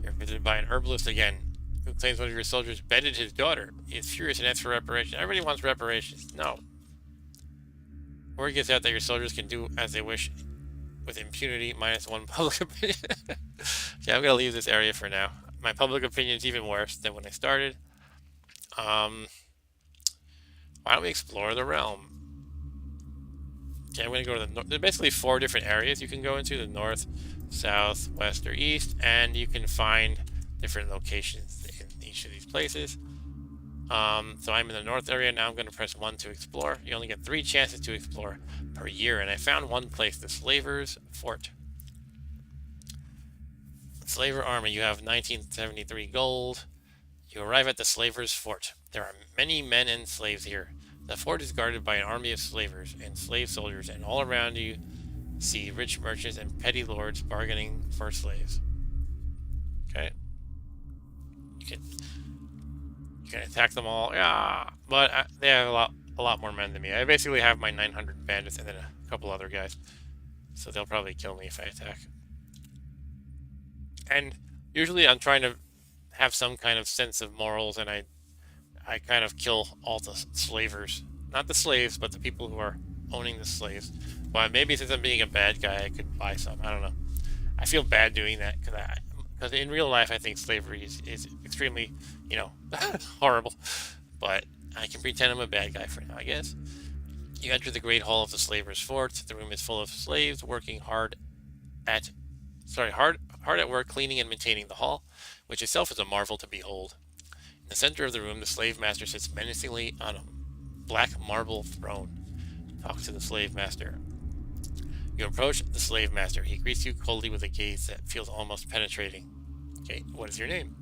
You're visited by an herbalist again, who claims one of your soldiers bedded his daughter. He is furious and asks for reparations. Everybody wants reparations. No. Word gets out that your soldiers can do as they wish with impunity, -1 public opinion. Okay, I'm going to leave this area for now. My public opinion is even worse than when I started. Why don't we explore the realm? Okay, I'm going to go to the north. There's basically 4 different areas you can go into: the north, south, west, or east, and you can find different locations in each of these places. So I'm in the north area now. I'm going to press 1 to explore. You only get 3 chances to explore per year, and I found one place, the Slavers' Fort. Slaver Army, you have 1973 gold. You arrive at the Slavers' Fort. There are many men and slaves here. The fort is guarded by an army of slavers and slave soldiers, and all around you see rich merchants and petty lords bargaining for slaves. Okay. You can attack them all. Yeah, but they have a lot more men than me. I basically have my 900 bandits and then a couple other guys. So they'll probably kill me if I attack. And usually I'm trying to have some kind of sense of morals, and I kind of kill all the slavers. Not the slaves, but the people who are owning the slaves. But maybe since I'm being a bad guy, I could buy some. I don't know. I feel bad doing that because in real life I think slavery is extremely, horrible. But I can pretend I'm a bad guy for now, I guess. You enter the Great Hall of the Slavers' Fort. The room is full of slaves working hard at work cleaning and maintaining the hall, which itself is a marvel to behold. In the center of the room, the slave master sits menacingly on a black marble throne. Talks to the slave master. You approach the slave master. He greets you coldly with a gaze that feels almost penetrating. Okay, what is your name?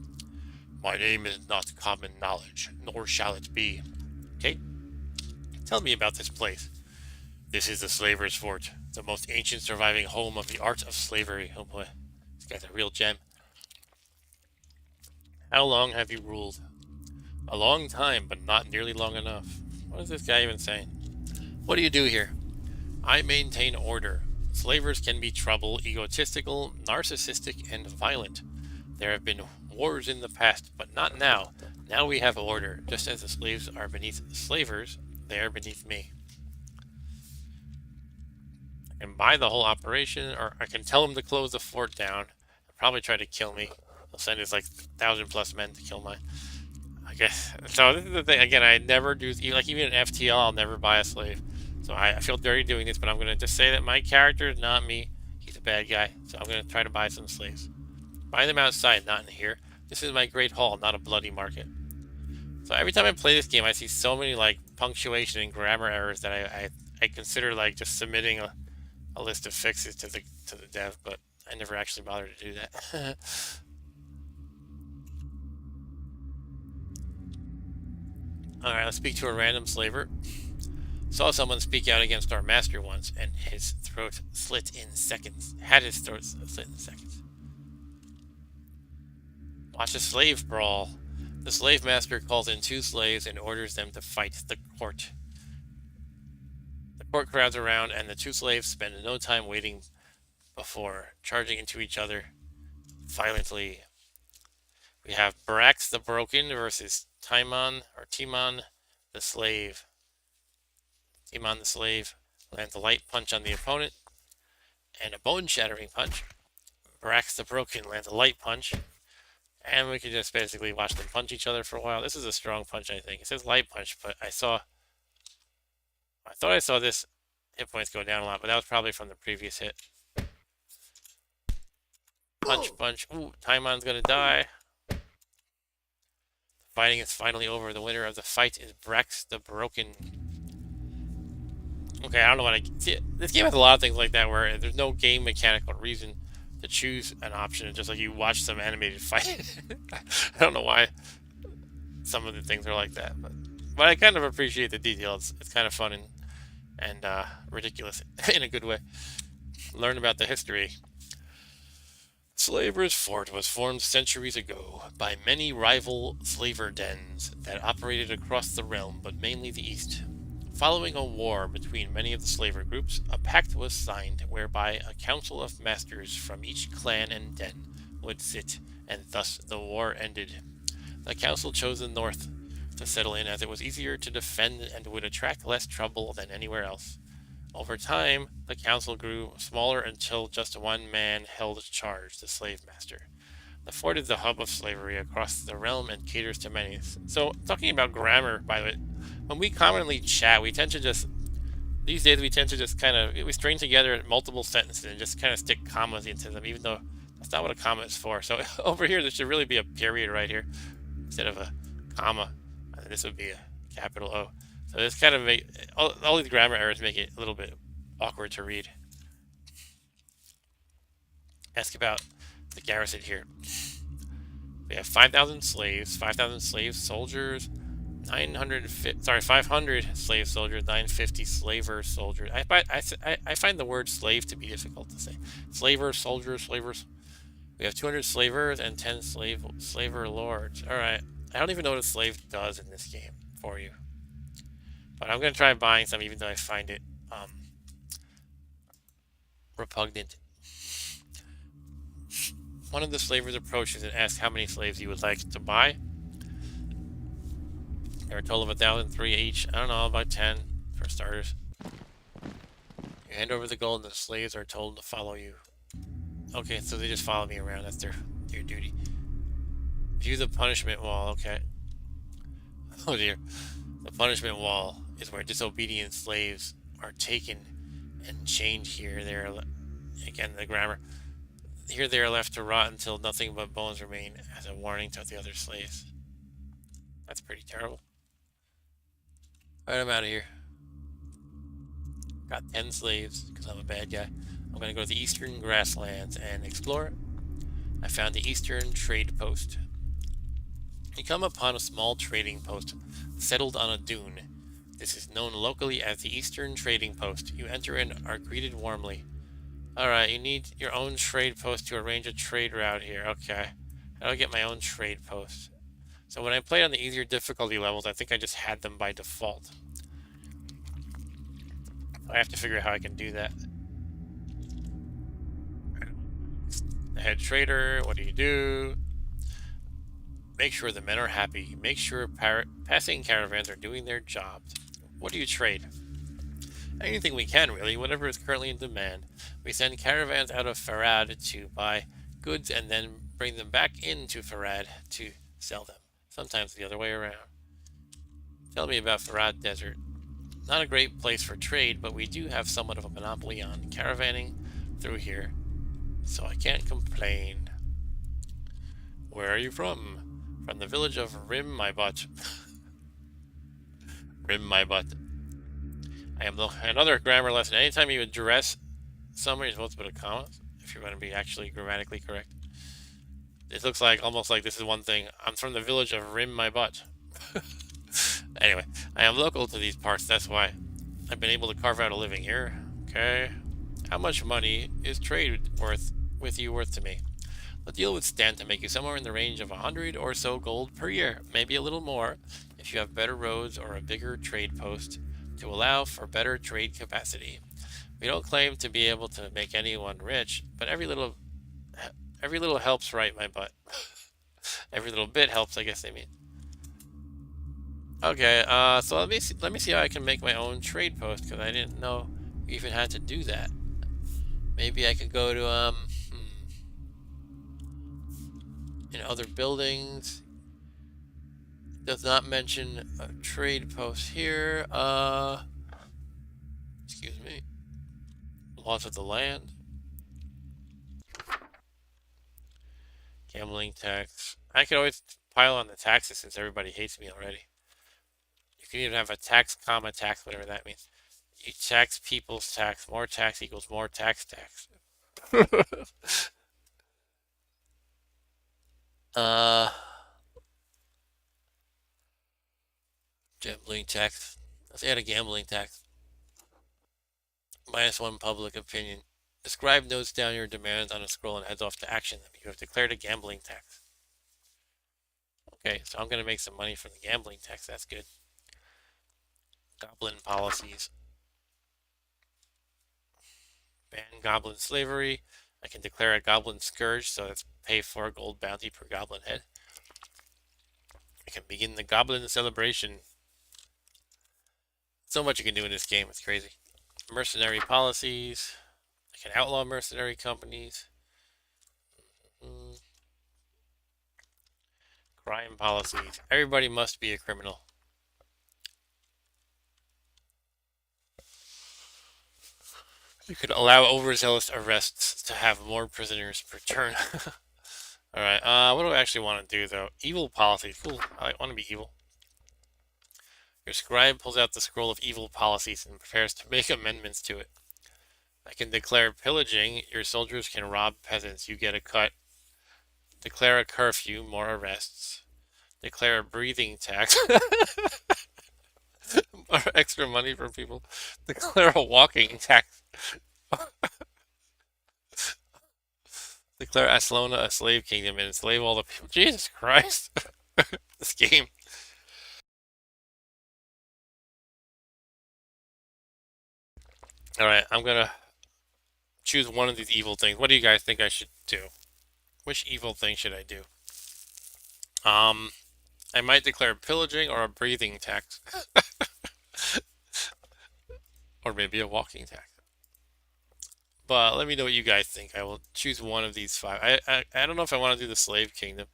My name is not common knowledge, nor shall it be. Okay, tell me about this place. This is the Slavers' Fort, the most ancient surviving home of the art of slavery. Oh boy, this guy's a real gem. How long have you ruled? A long time, but not nearly long enough. What is this guy even saying? What do you do here? I maintain order. Slavers can be trouble, egotistical, narcissistic, and violent. There have been wars in the past, but not now. Now we have order. Just as the slaves are beneath slavers, they are beneath me. I can buy the whole operation, or I can tell him to close the fort down. He'll probably try to kill me. He'll send his 1,000+ men to kill mine. I guess. So this is the thing. Again, I never do, even in FTL, I'll never buy a slave. So I feel dirty doing this, but I'm going to just say that my character is not me. He's a bad guy. So I'm going to try to buy some slaves. Buy them outside, not in here. This is my great hall, not a bloody market. So every time I play this game, I see so many punctuation and grammar errors that I consider just submitting a list of fixes to the dev, but I never actually bothered to do that. Alright, let's speak to a random slaver. Saw someone speak out against our master once, and his throat slit in seconds. Had his throat slit in seconds. Watch a slave brawl. The slave master calls in 2 slaves and orders them to fight the court. The court crowds around, and the 2 slaves spend no time waiting before charging into each other violently. We have Barax the Broken versus Timon the Slave. Timon the Slave lands a light punch on the opponent and a bone-shattering punch. Barax the Broken lands a light punch, and we can just basically watch them punch each other for a while. This is a strong punch, I think. It says light punch, but I thought I saw this hit points go down a lot, but that was probably from the previous hit. Punch, punch. Ooh, Timon's gonna die. fighting is finally over. The winner of the fight is Brex the Broken. Okay, I don't know what I see. This game has a lot of things like that where there's no game mechanical reason to choose an option. It's just like you watch some animated fight. I don't know why some of the things are like that, but I kind of appreciate the detail. It's kind of fun and ridiculous in a good way. Learn about the history. Slavers' Fort was formed centuries ago by many rival slaver dens that operated across the realm, but mainly the east. Following a war between many of the slaver groups, a pact was signed whereby a council of masters from each clan and den would sit, and thus the war ended. The council chose the north to settle in as it was easier to defend and would attract less trouble than anywhere else. Over time, the council grew smaller until just one man held charge, the slave master. The fort is the hub of slavery across the realm and caters to many. So, talking about grammar, by the way, when we commonly chat, we tend to just, these days we tend to just kind of, we string together multiple sentences and just kind of stick commas into them, even though that's not what a comma is for. So over here, there should really be a period right here instead of a comma. And this would be a capital O. So this kind of make all these grammar errors make it a little bit awkward to read. Ask about the garrison here. We have 5,000 slave soldiers, 500 slave soldiers, 950 slaver soldiers. I find the word slave to be difficult to say. Slaver, soldiers, slavers. We have 200 slavers and 10 slaver lords. All right. I don't even know what a slave does in this game for you. But I'm going to try buying some, even though I find it repugnant. One of the slavers approaches and asks how many slaves you would like to buy. There are a total of 1,003 each. I don't know, about 10 for starters. You hand over the gold and the slaves are told to follow you. Okay, so they just follow me around. That's their duty. View the punishment wall. Okay. Oh dear. The punishment wall is where disobedient slaves are taken and chained here. They're, again, the grammar. Here they are left to rot until nothing but bones remain as a warning to the other slaves. That's pretty terrible. Alright, I'm out of here. Got 10 slaves because I'm a bad guy. I'm going to go to the eastern grasslands and explore. I found the eastern trade post. You come upon a small trading post settled on a dune. This is known locally as the Eastern Trading Post. You enter and are greeted warmly. Alright, you need your own trade post to arrange a trade route here. Okay. How do I get my own trade post? So when I played on the easier difficulty levels, I think I just had them by default. I have to figure out how I can do that. The head trader, what do you do? Make sure the men are happy. Make sure passing caravans are doing their jobs. What do you trade? Anything we can, really, whatever is currently in demand. We send caravans out of Farad to buy goods and then bring them back into Farad to sell them. Sometimes the other way around. Tell me about Farad Desert. Not a great place for trade, but we do have somewhat of a monopoly on caravanning through here, so I can't complain. Where are you from? From the village of Rim My Butt. Rim My Butt. I am another grammar lesson. Anytime you address somebody, you're supposed to put a comma if you're going to be actually grammatically correct. It looks like almost like this is one thing. I'm from the village of Rim My Butt. Anyway, I am local to these parts. That's why I've been able to carve out a living here. Okay. How much money is trade worth to me? The deal would stand to make you somewhere in the range of 100 or so gold per year, maybe a little more if you have better roads or a bigger trade post to allow for better trade capacity. We don't claim to be able to make anyone rich, but every little helps, right, my butt. Every little bit helps, I guess they mean. Okay, so let me see how I can make my own trade post, because I didn't know you even had to do that. Maybe I could go to in other buildings. Does not mention a trade post here. Excuse me. Loss of the land. Gambling tax. I could always pile on the taxes since everybody hates me already. You can even have a tax, comma, tax, whatever that means. You tax people's tax. More tax equals more tax. Gambling tax. Let's add a gambling tax. -1 public opinion. Describe notes down your demands on a scroll and heads off to action. You have declared a gambling tax. Okay, so I'm going to make some money from the gambling tax. That's good. Goblin policies. Ban goblin slavery. I can declare a goblin scourge, so that's pay 4 gold bounty per goblin head. I can begin the goblin celebration. So much you can do in this game, it's crazy. Mercenary policies. I can outlaw mercenary companies. Crime policies. Everybody must be a criminal. You could allow overzealous arrests to have more prisoners per turn. Alright, what do I actually want to do, though? Evil policies. Cool, I want to be evil. Your scribe pulls out the scroll of evil policies and prepares to make amendments to it. I can declare pillaging. Your soldiers can rob peasants. You get a cut. Declare a curfew. More arrests. Declare a breathing tax. More extra money for people. Declare a walking tax. Declare Aslona a slave kingdom and enslave all the people. Jesus Christ. This game. Alright, I'm gonna choose one of these evil things. What do you guys think I should do? Which evil thing should I do? I might declare pillaging or a breathing tax. Or maybe a walking tax. But let me know what you guys think. I will choose one of these 5. I don't know if I want to do the slave kingdom.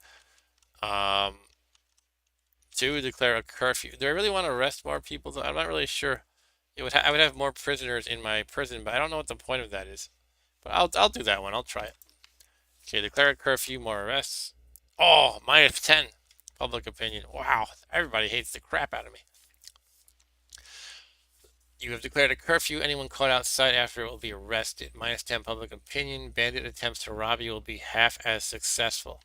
2, declare a curfew. Do I really want to arrest more people? Though? I'm not really sure. I would have more prisoners in my prison, but I don't know what the point of that is. But I'll do that one. I'll try it. Okay, declare a curfew, more arrests. Oh, -10 public opinion. Wow, everybody hates the crap out of me. You have declared a curfew. Anyone caught outside after it will be arrested. -10 public opinion. Bandit attempts to rob you will be half as successful.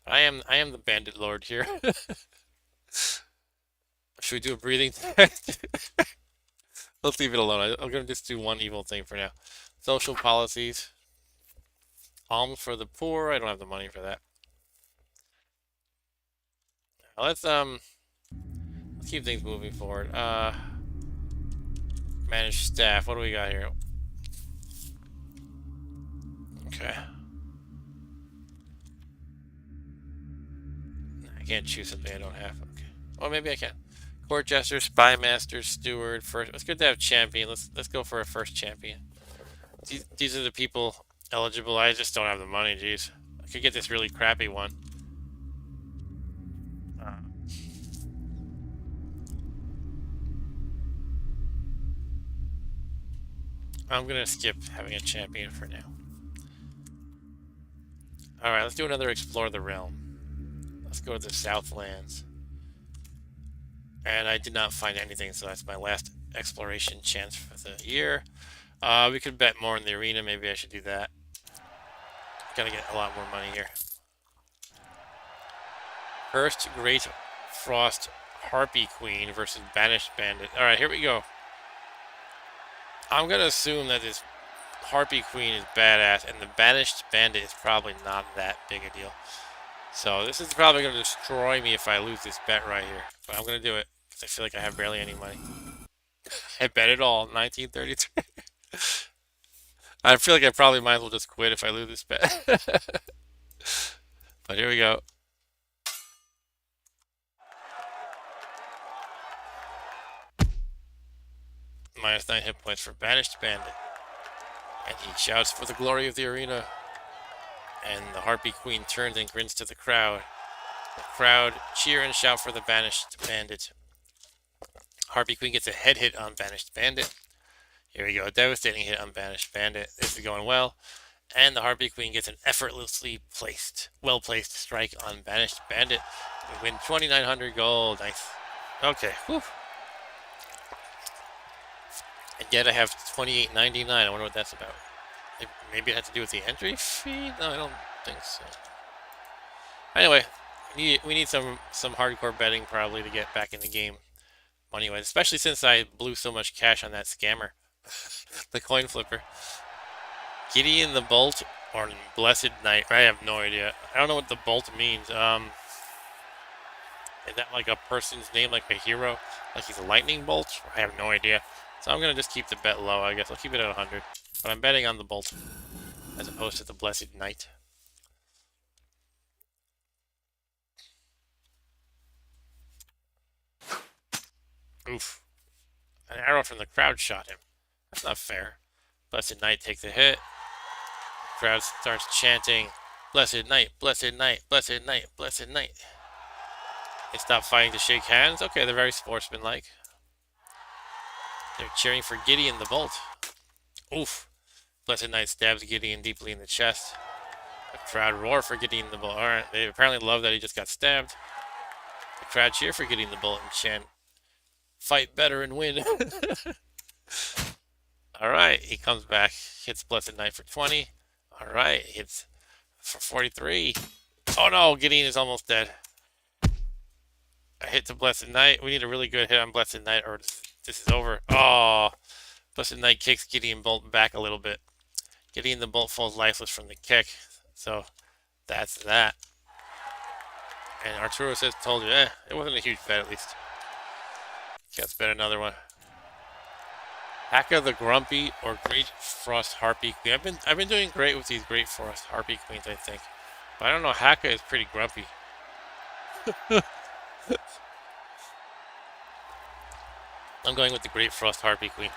I am the bandit lord here. Should we do a breathing test? Let's leave it alone. I'm gonna just do one evil thing for now. Social policies. Alms for the poor. I don't have the money for that. Let's keep things moving forward. Manage staff. What do we got here? Okay. I can't choose something I don't have. Okay. Well, maybe I can. Court jester, spy master, steward. First, it's good to have champion. Let's go for a first champion. These are the people eligible. I just don't have the money. Jeez, I could get this really crappy one. I'm gonna skip having a champion for now. Alright, let's do another explore the realm. Let's go to the Southlands. And I did not find anything, so that's my last exploration chance for the year. We could bet more in the arena. Maybe I should do that. Gotta get a lot more money here. Cursed Great Frost Harpy Queen versus Banished Bandit. Alright, here we go. I'm gonna assume that this Harpy Queen is badass, and the Banished Bandit is probably not that big a deal. So this is probably gonna destroy me if I lose this bet right here. But I'm gonna do it, because I feel like I have barely any money. I bet it all, 1933. I feel like I probably might as well just quit if I lose this bet. But here we go. -9 hit points for Banished Bandit. And he shouts for the glory of the arena. And the Harpy Queen turns and grins to the crowd. The crowd cheer and shout for the Banished Bandit. Harpy Queen gets a head hit on Banished Bandit. Here we go, a devastating hit on Banished Bandit. This is going well. And the Harpy Queen gets an effortlessly well-placed strike on Banished Bandit. We win 2,900 gold. Nice. Okay. Whew. And yet I have 28.99. I wonder what that's about. Maybe it had to do with the entry fee? No, I don't think so. Anyway, we need some hardcore betting probably to get back in the game money-wise, especially since I blew so much cash on that scammer, the coin flipper. Gideon the Bolt or Blessed Knight? I have no idea. I don't know what the Bolt means. Is that like a person's name, like a hero? Like he's a lightning bolt? I have no idea. So I'm gonna just keep the bet low, I guess. I'll keep it at 100. But I'm betting on the Bolt as opposed to the Blessed Knight. Oof. An arrow from the crowd shot him. That's not fair. Blessed Knight takes a hit. Crowd starts chanting, Blessed Knight, Blessed Knight, Blessed Knight, Blessed Knight. They stop fighting to shake hands. Okay, they're very sportsmanlike. They're cheering for Gideon the Bolt. Oof. Blessed Knight stabs Gideon deeply in the chest. The crowd roar for Gideon the Bolt. Alright, they apparently love that he just got stabbed. The crowd cheer for Gideon the Bolt and chant, fight better and win. Alright, he comes back, hits Blessed Knight for 20. Alright, hits for 43. Oh no, Gideon is almost dead. A hit to Blessed Knight. We need a really good hit on Blessed Knight or this is over. Oh, Blessed Knight kicks Gideon Bolt back a little bit. Gideon the Bolt falls lifeless from the kick. So that's that. And Arturo says, told you, it wasn't a huge bet at least. Okay, let's bet another one. Haka the Grumpy or Great Frost Harpy Queen. I've been doing great with these Great Frost Harpy Queens, I think. But I don't know, Haka is pretty grumpy. I'm going with the Great Frost Harpy Queen.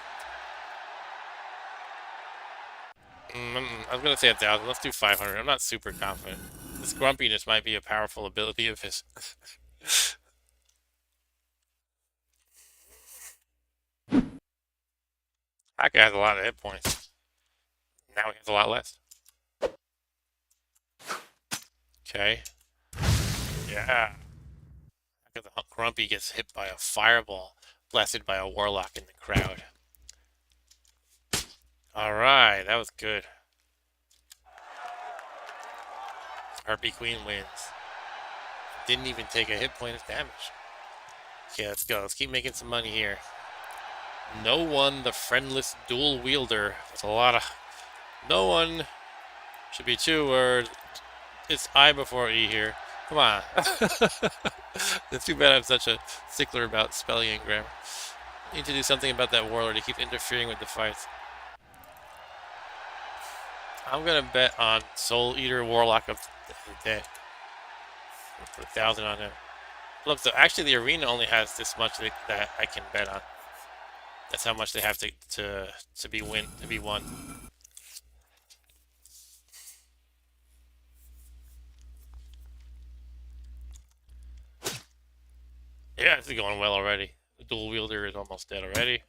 I was going to say 1,000. Let's do 500. I'm not super confident. This grumpiness might be a powerful ability of his. Haka has a lot of hit points. Now he has a lot less. Okay. Yeah. Haka the Grumpy gets hit by a fireball, blasted by a warlock in the crowd. Alright, that was good. Harpy Queen wins. Didn't even take a hit point of damage. Okay, let's go. Let's keep making some money here. No one, the friendless dual wielder. That's a lot of... No one should be 2 words. It's I before E here. Come on. It's too bad I'm such a stickler about spelling and grammar. Need to do something about that warlord to keep interfering with the fights. I'm gonna bet on Soul Eater Warlock of the Dead. Put 1,000 on him. Look, actually the arena only has this much that I can bet on. That's how much they have to be won. Yeah, this is going well already. The dual wielder is almost dead already.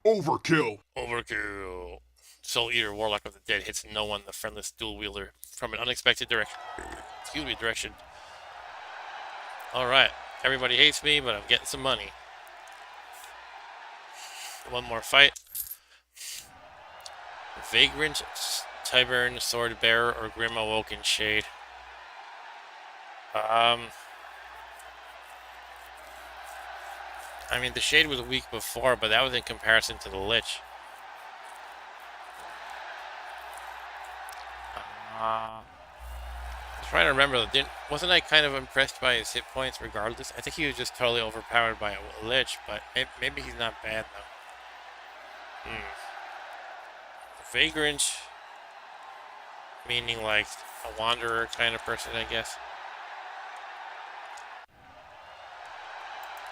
Overkill. Overkill. Soul Eater Warlock of the Dead hits no one, the friendless dual wielder, from an unexpected direction. Alright, everybody hates me, but I'm getting some money. One more fight. Vagrant, Tybern, Sword Bearer, or Grim Awoken Shade. I mean, the Shade was weak before, but that was in comparison to the Lich. I'm trying to remember, wasn't I kind of impressed by his hit points regardless? I think he was just totally overpowered by a Lich, but maybe he's not bad though. Vagrant, meaning like a wanderer kind of person, I guess.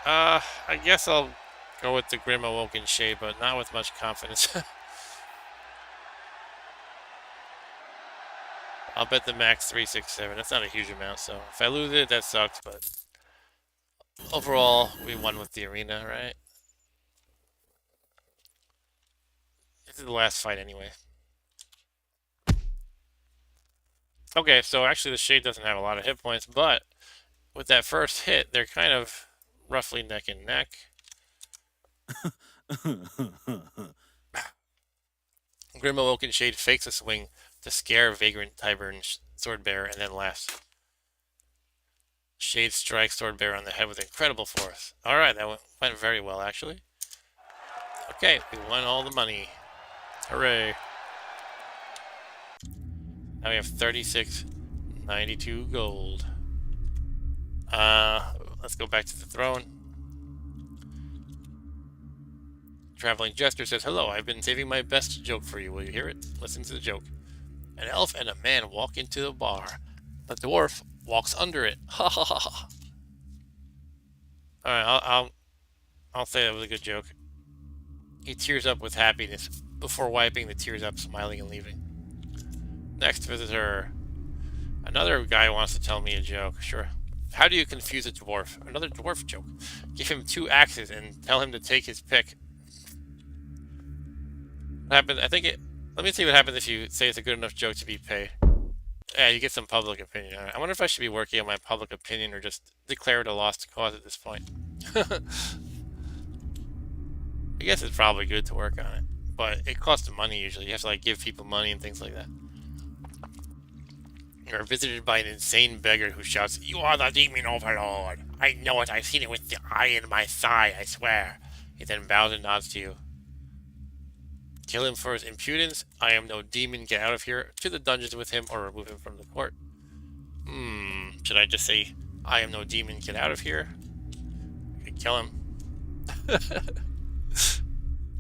I guess I'll go with the Grim Awoken Shade, but not with much confidence. I'll bet the max 367. That's not a huge amount, so if I lose it, that sucks, but overall, we won with the arena, right? This is the last fight anyway. Okay, so actually the Shade doesn't have a lot of hit points, but with that first hit, they're kind of roughly neck and neck. Grim Awoken Shade fakes a swing to scare Vagrant Tyburn Swordbearer and then laughs. Shade strikes Swordbearer on the head with incredible force. Alright, that went very well, actually. Okay, we won all the money. Hooray. Now we have 3692 gold. Let's go back to the throne. Traveling Jester says, hello, I've been saving my best joke for you. Will you hear it? Listen to the joke. An elf and a man walk into the bar. The dwarf walks under it. Ha ha ha ha. Alright, I'll say that was a good joke. He tears up with happiness before wiping the tears up, smiling and leaving. Next visitor. Another guy wants to tell me a joke. Sure. How do you confuse a dwarf? Another dwarf joke. Give him 2 axes and tell him to take his pick. What happens? Let me see what happens if you say it's a good enough joke to be paid. Yeah, you get some public opinion. I wonder if I should be working on my public opinion or just declare it a lost cause at this point. I guess it's probably good to work on it, but it costs money usually. You have to like give people money and things like that. You're visited by an insane beggar who shouts, "You are the demon overlord! I know it, I've seen it with the eye in my thigh, I swear!" He then bows and nods to you. Kill him for his impudence. I am no demon, get out of here. To the dungeons with him or remove him from the court. Should I just say, I am no demon, get out of here? I could kill him.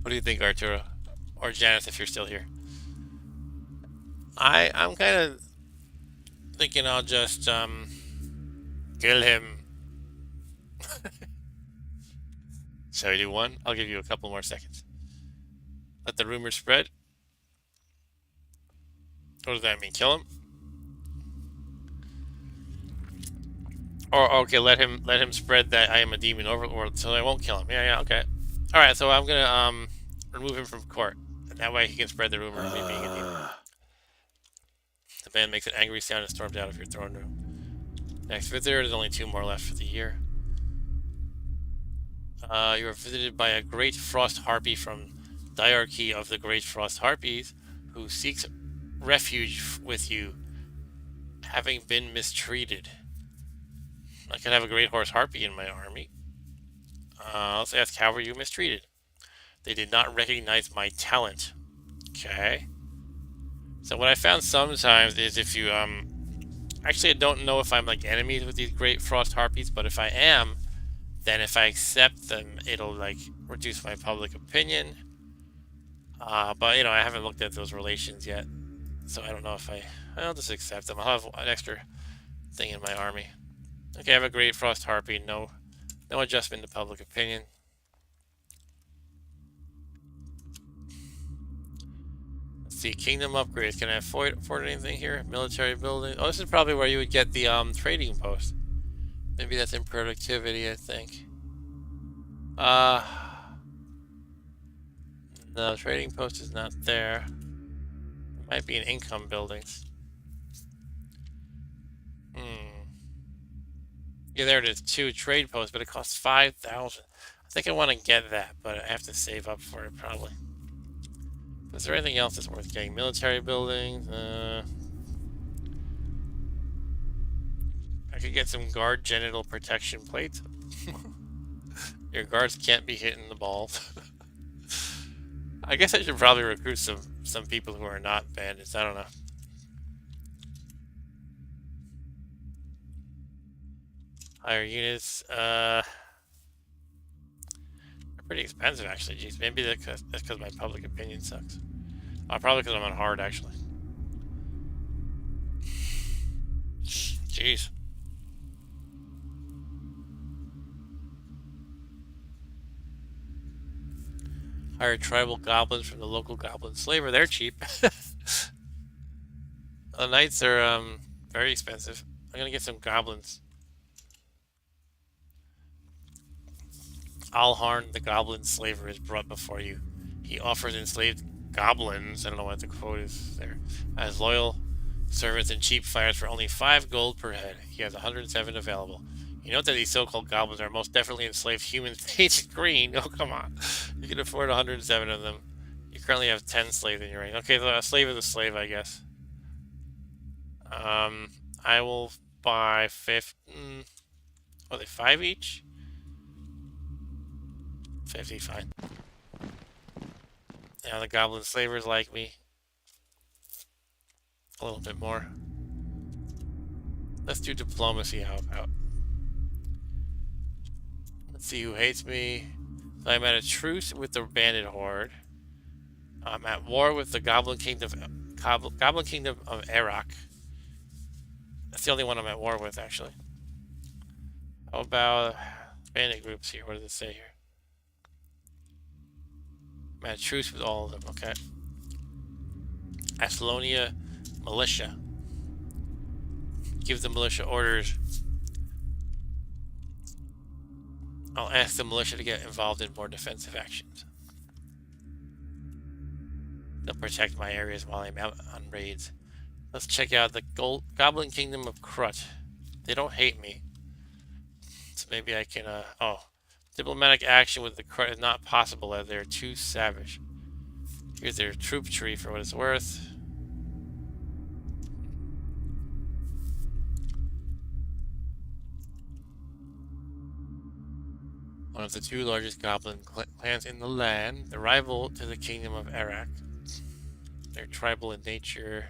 What do you think, Arturo? Or Janice, if you're still here? I'm kind of thinking I'll just, kill him. Shall we do one? I'll give you a couple more seconds. Let the rumor spread. What does that mean? Kill him? Or okay, let him spread that I am a demon overlord, so I won't kill him. Yeah, okay. All right, so I'm gonna remove him from court, and that way he can spread the rumor of me being a demon. The man makes an angry sound and storms out of your throne room. Next visitor, there's only 2 more left for the year. You are visited by a great frost harpy from Diarchy of the Great Frost Harpies, who seeks refuge with you, having been mistreated. I could have a great horse harpy in my army. Let's ask, how were you mistreated? They did not recognize my talent. Okay. So what I found sometimes is if you, actually I don't know if I'm like enemies with these great frost harpies, but if I am, then if I accept them, it'll like reduce my public opinion. But you know, I haven't looked at those relations yet, so I don't know if I'll just accept them. I'll have an extra thing in my army. Okay, I have a great frost harpy. No adjustment to public opinion. Let's see, kingdom upgrades. Can I afford anything here? Military building. Oh, this is probably where you would get the trading post. Maybe that's in productivity, I think. No, trading post is not there. It might be in income buildings. Yeah, there it is. 2 trade posts, but it costs 5,000. I think I want to get that, but I have to save up for it probably. Is there anything else that's worth getting? Military buildings. I could get some guard genital protection plates. Your guards can't be hit in the balls. I guess I should probably recruit some people who are not bandits. I don't know. Higher units. They're pretty expensive, actually. Jeez, maybe that's because my public opinion sucks. Probably because I'm on hard, actually. Jeez. Hire tribal goblins from the local goblin slaver. They're cheap. The knights are very expensive. I'm gonna get some goblins. Alharn, the goblin slaver, is brought before you. He offers enslaved goblins, I don't know what the quote is there, as loyal Servants and cheap fighters for only 5 gold per head. He has 107 available. You note that these so-called goblins are most definitely enslaved humans painted green. Oh, come on. You can afford 107 of them. You currently have 10 slaves in your range. Okay, so a slave is a slave, I guess. I will buy 50. Are they 5 each? 50, fine. Now the goblin slavers like me. A little bit more. Let's do diplomacy, how about? Let's see who hates me. So I'm at a truce with the bandit horde. I'm at war with the Goblin Kingdom of Iraq. That's the only one I'm at war with, actually. How about bandit groups here? What does it say here? I'm at a truce with all of them, okay. Ascalonia Militia. Give the militia orders. I'll ask the militia to get involved in more defensive actions. They'll protect my areas while I'm out on raids. Let's check out the Goblin Kingdom of Krut. They don't hate me. So maybe I can, diplomatic action with the Krut is not possible as they're too savage. Here's their troop tree for what it's worth. One of the 2 largest goblin clans in the land, the rival to the Kingdom of Iraq. They're tribal in nature.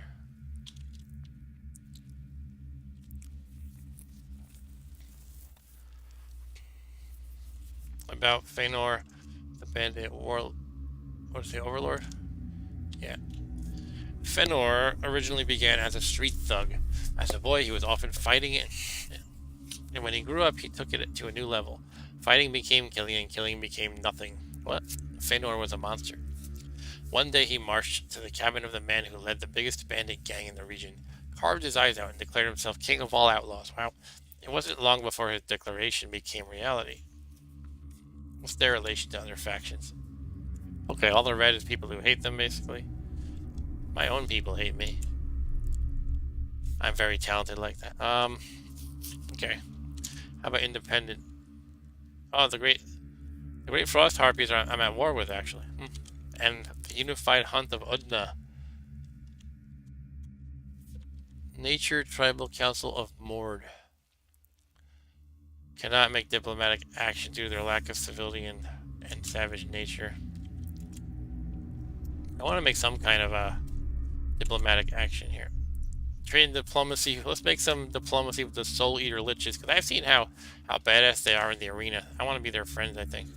About Fëanor, the bandit overlord? Yeah. Fëanor originally began as a street thug. As a boy, he was often fighting it, and when he grew up, he took it to a new level. Fighting became killing, and killing became nothing. What? Fëanor was a monster. One day he marched to the cabin of the man who led the biggest bandit gang in the region, carved his eyes out, and declared himself king of all outlaws. Wow. It wasn't long before his declaration became reality. What's their relation to other factions? Okay, all the red is people who hate them, basically. My own people hate me. I'm very talented like that. Okay. How about independent? Oh, the great frost harpies I'm at war with, actually. And the unified hunt of Udna. Nature Tribal Council of Mord. Cannot make diplomatic action due to their lack of civility and savage nature. I want to make some kind of a diplomatic action here. Trade diplomacy. Let's make some diplomacy with the Soul Eater Liches, because I've seen how badass they are in the arena. I want to be their friends, I think.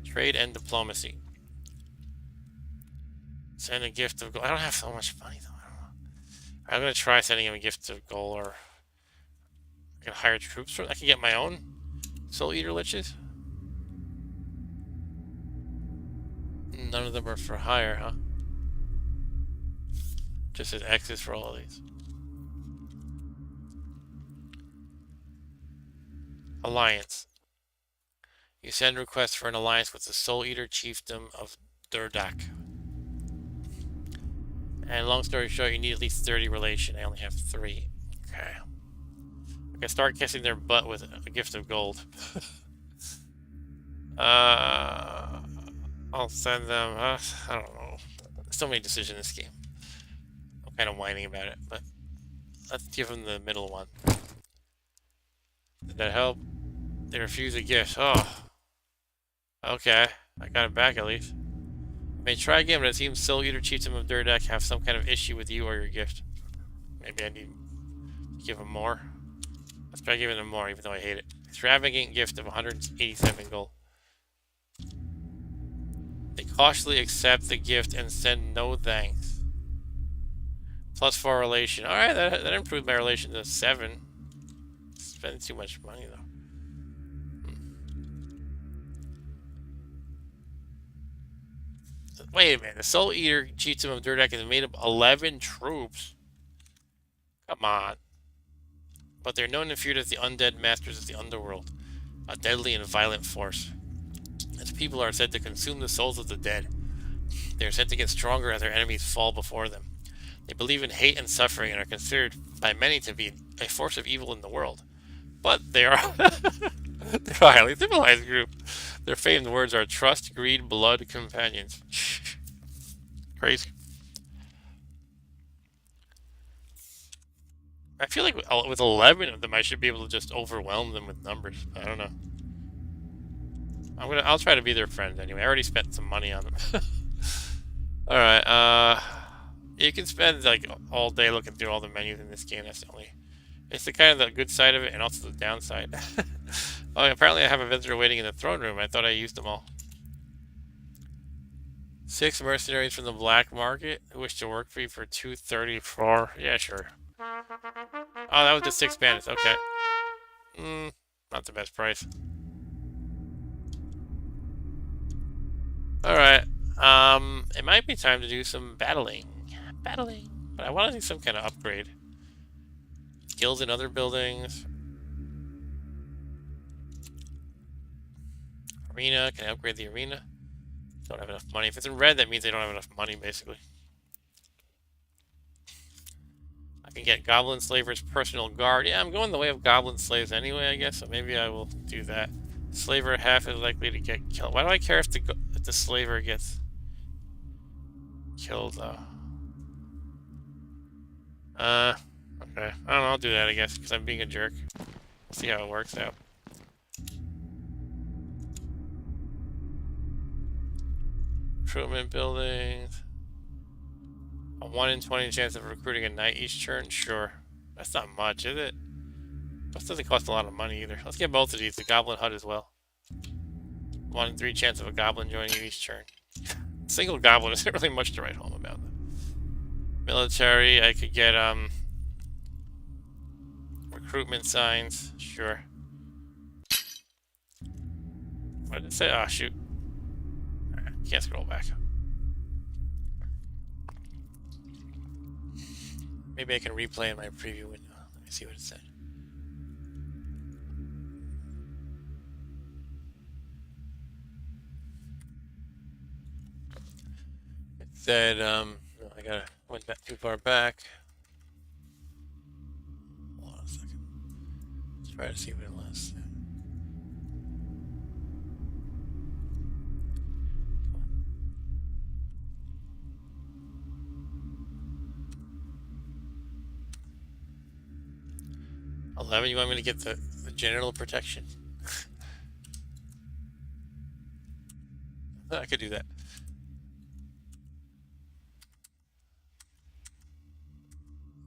Trade and diplomacy. Send a gift of gold. I don't have so much money, though. I don't know. I'm going to try sending him a gift of gold, or I can hire troops for it. I can get my own Soul Eater Liches. None of them are for hire, huh? Just as X's for all of these. Alliance. You send requests for an alliance with the Soul Eater Chiefdom of Durdak. And long story short, you need at least 30 relation. I only have 3. Okay. I can start kissing their butt with a gift of gold. I'll send them. I don't know. There's so many decisions in this game. I'm kind of whining about it, but let's give them the middle one. Did that help? They refuse a gift. Oh. Okay. I got it back at least. I may try again, but it seems Soul Eater Chieftain of Durdak have some kind of issue with you or your gift. Maybe I need to give them more. Let's try giving them more, even though I hate it. Extravagant gift of 187 gold. They cautiously accept the gift and send no thanks. +4 relation. Alright, that improved my relation to 7. Spending too much money, though. Wait a minute. The Soul Eater Chieftain of Durdak is made of 11 troops. Come on. But they're known and feared as the undead masters of the underworld. A deadly and violent force. Its people are said to consume the souls of the dead. They are said to get stronger as their enemies fall before them. They believe in hate and suffering and are considered by many to be a force of evil in the world. But they are they're a highly civilized group. Their famed words are trust, greed, blood, companions. Crazy. I feel like with 11 of them, I should be able to just overwhelm them with numbers. I don't know. I'll try to be their friend anyway. I already spent some money on them. All right. You can spend like all day looking through all the menus in this game. That's the only. It's the kind of the good side of it, and also the downside. Oh, apparently I have a visitor waiting in the throne room. I thought I used them all. 6 mercenaries from the black market who wish to work for you for 234. Yeah, sure. Oh, that was just 6 bandits. Okay. Not the best price. Alright. It might be time to do some battling. But I want to do some kind of upgrade. Skills in other buildings. Arena. Can I upgrade the arena? Don't have enough money. If it's in red, that means they don't have enough money, basically. I can get Goblin Slaver's personal guard. Yeah, I'm going the way of Goblin Slaves anyway, I guess, so maybe I will do that. Slaver half is likely to get killed. Why do I care if the slaver gets killed, though? Okay. I don't know, I'll do that, I guess, because I'm being a jerk. See how it works out. Recruitment buildings. A 1 in 20 chance of recruiting a knight each turn? Sure. That's not much, is it? This doesn't cost a lot of money either. Let's get both of these. The goblin hut as well. 1 in 3 chance of a goblin joining you each turn. Single goblin isn't really much to write home about. Military, I could get recruitment signs. Sure. What did it say? Oh, shoot. Alright, can't scroll back. Maybe I can replay in my preview window. Let me see what it said. It said, I went back too far back. Hold on a second. Let's try to see what it was. You want me to get the genital protection? I could do that.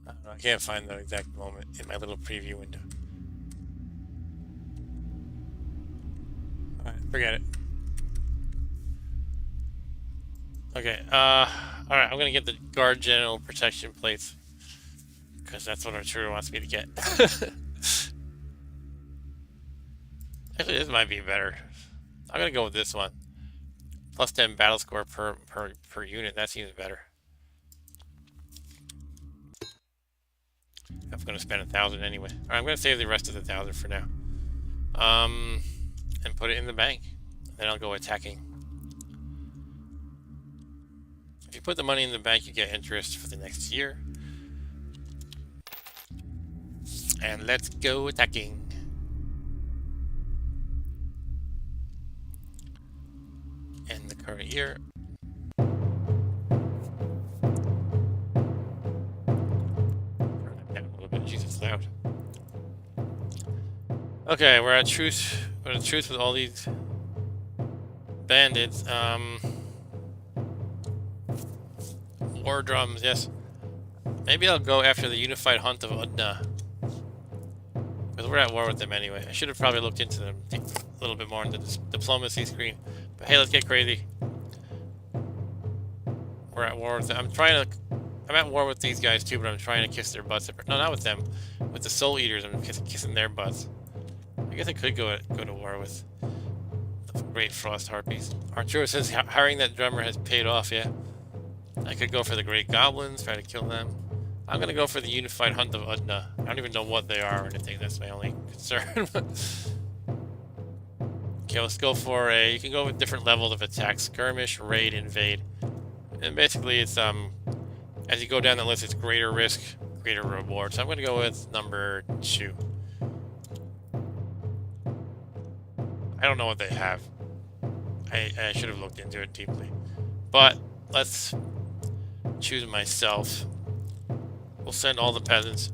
I don't know, I can't find the exact moment in my little preview window. Alright, forget it. Okay, alright, I'm gonna get the guard genital protection plates. Because that's what Arturo wants me to get. Actually, this might be better. I'm gonna go with this one. Plus 10 battle score per unit. That seems better. I'm gonna spend 1,000 anyway. Alright, I'm gonna save the rest of the 1,000 for now. And put it in the bank. Then I'll go attacking. If you put the money in the bank, you get interest for the next year. And let's go attacking. In the current year. Turn that down a little bit. Jesus, it's loud. Okay, we're at truce. We're at truce with all these bandits. War drums, yes. Maybe I'll go after the unified hunt of Udna. Because we're at war with them anyway. I should have probably looked into them a little bit more in the diplomacy screen. But hey, let's get crazy. We're at war with them. I'm at war with these guys too, but I'm trying to kiss their butts. No, not with them. With the Soul Eaters, I'm kissing their butts. I guess I could go to war with the Great Frost Harpies. Arturo says hiring that drummer has paid off, yeah. I could go for the Great Goblins, try to kill them. I'm gonna go for the Unified Hunt of Udna. I don't even know what they are or anything. That's my only concern. Okay, let's go for you can go with different levels of attack. Skirmish, Raid, Invade. And basically it's As you go down the list, it's greater risk, greater reward. So I'm going to go with number 2. I don't know what they have. I should have looked into it deeply. But let's choose myself. We'll send all the peasants.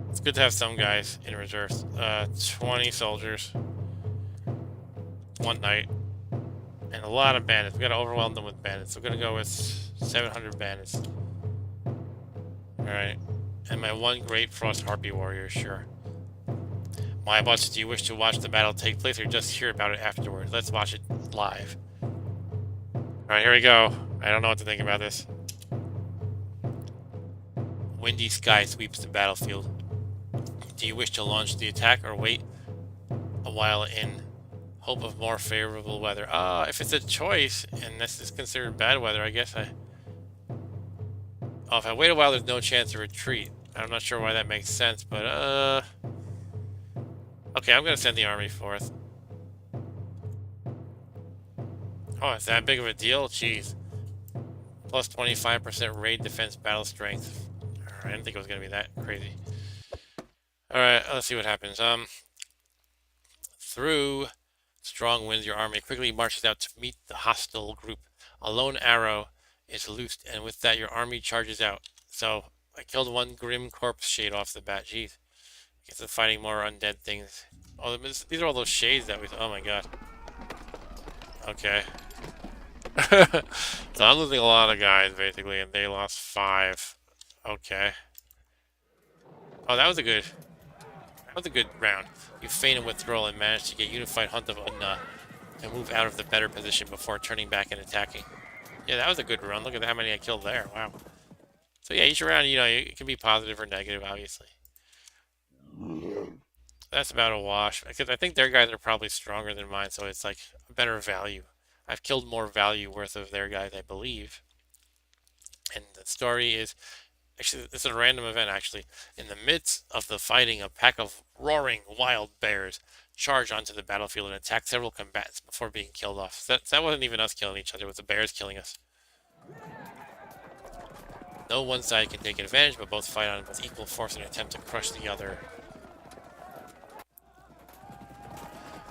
It's good to have some guys in reserves. 20 soldiers. 1 knight. And a lot of bandits. We gotta overwhelm them with bandits. We're gonna go with 700 bandits. Alright. And my 1 great frost harpy warrior, sure. My boss, do you wish to watch the battle take place or just hear about it afterwards? Let's watch it live. Alright, here we go. I don't know what to think about this. Windy sky sweeps the battlefield. Do you wish to launch the attack or wait a while in hope of more favorable weather? If it's a choice and this is considered bad weather, I guess Oh, if I wait a while, there's no chance to retreat. I'm not sure why that makes sense, but okay, I'm gonna send the army forth. Oh, is that big of a deal? Jeez. Plus 25% raid defense battle strength. Alright, I didn't think it was gonna be that crazy. Alright, let's see what happens. Through strong winds, your army quickly marches out to meet the hostile group. A lone arrow is loosed, and with that, your army charges out. So, I killed 1 grim corpse shade off the bat. Jeez. I guess I'm fighting more undead things. Oh, these are all those shades that we... Oh my god. Okay. So I'm losing a lot of guys, basically, and they lost 5. Okay. Oh, that was a good round. You feign a withdrawal and managed to get unified Hunt of Udna to move out of the better position before turning back and attacking. Yeah, that was a good run. Look at how many I killed there. Wow. So yeah, each round, you know, it can be positive or negative, obviously. That's about a wash. Because I think their guys are probably stronger than mine, so it's like a better value. I've killed more value worth of their guys, I believe. And the story is... Actually, this is a random event, actually. In the midst of the fighting, a pack of roaring wild bears charged onto the battlefield and attacked several combatants before being killed off. So that wasn't even us killing each other, it was the bears killing us. No one side can take advantage, but both fight on with equal force in an attempt to crush the other.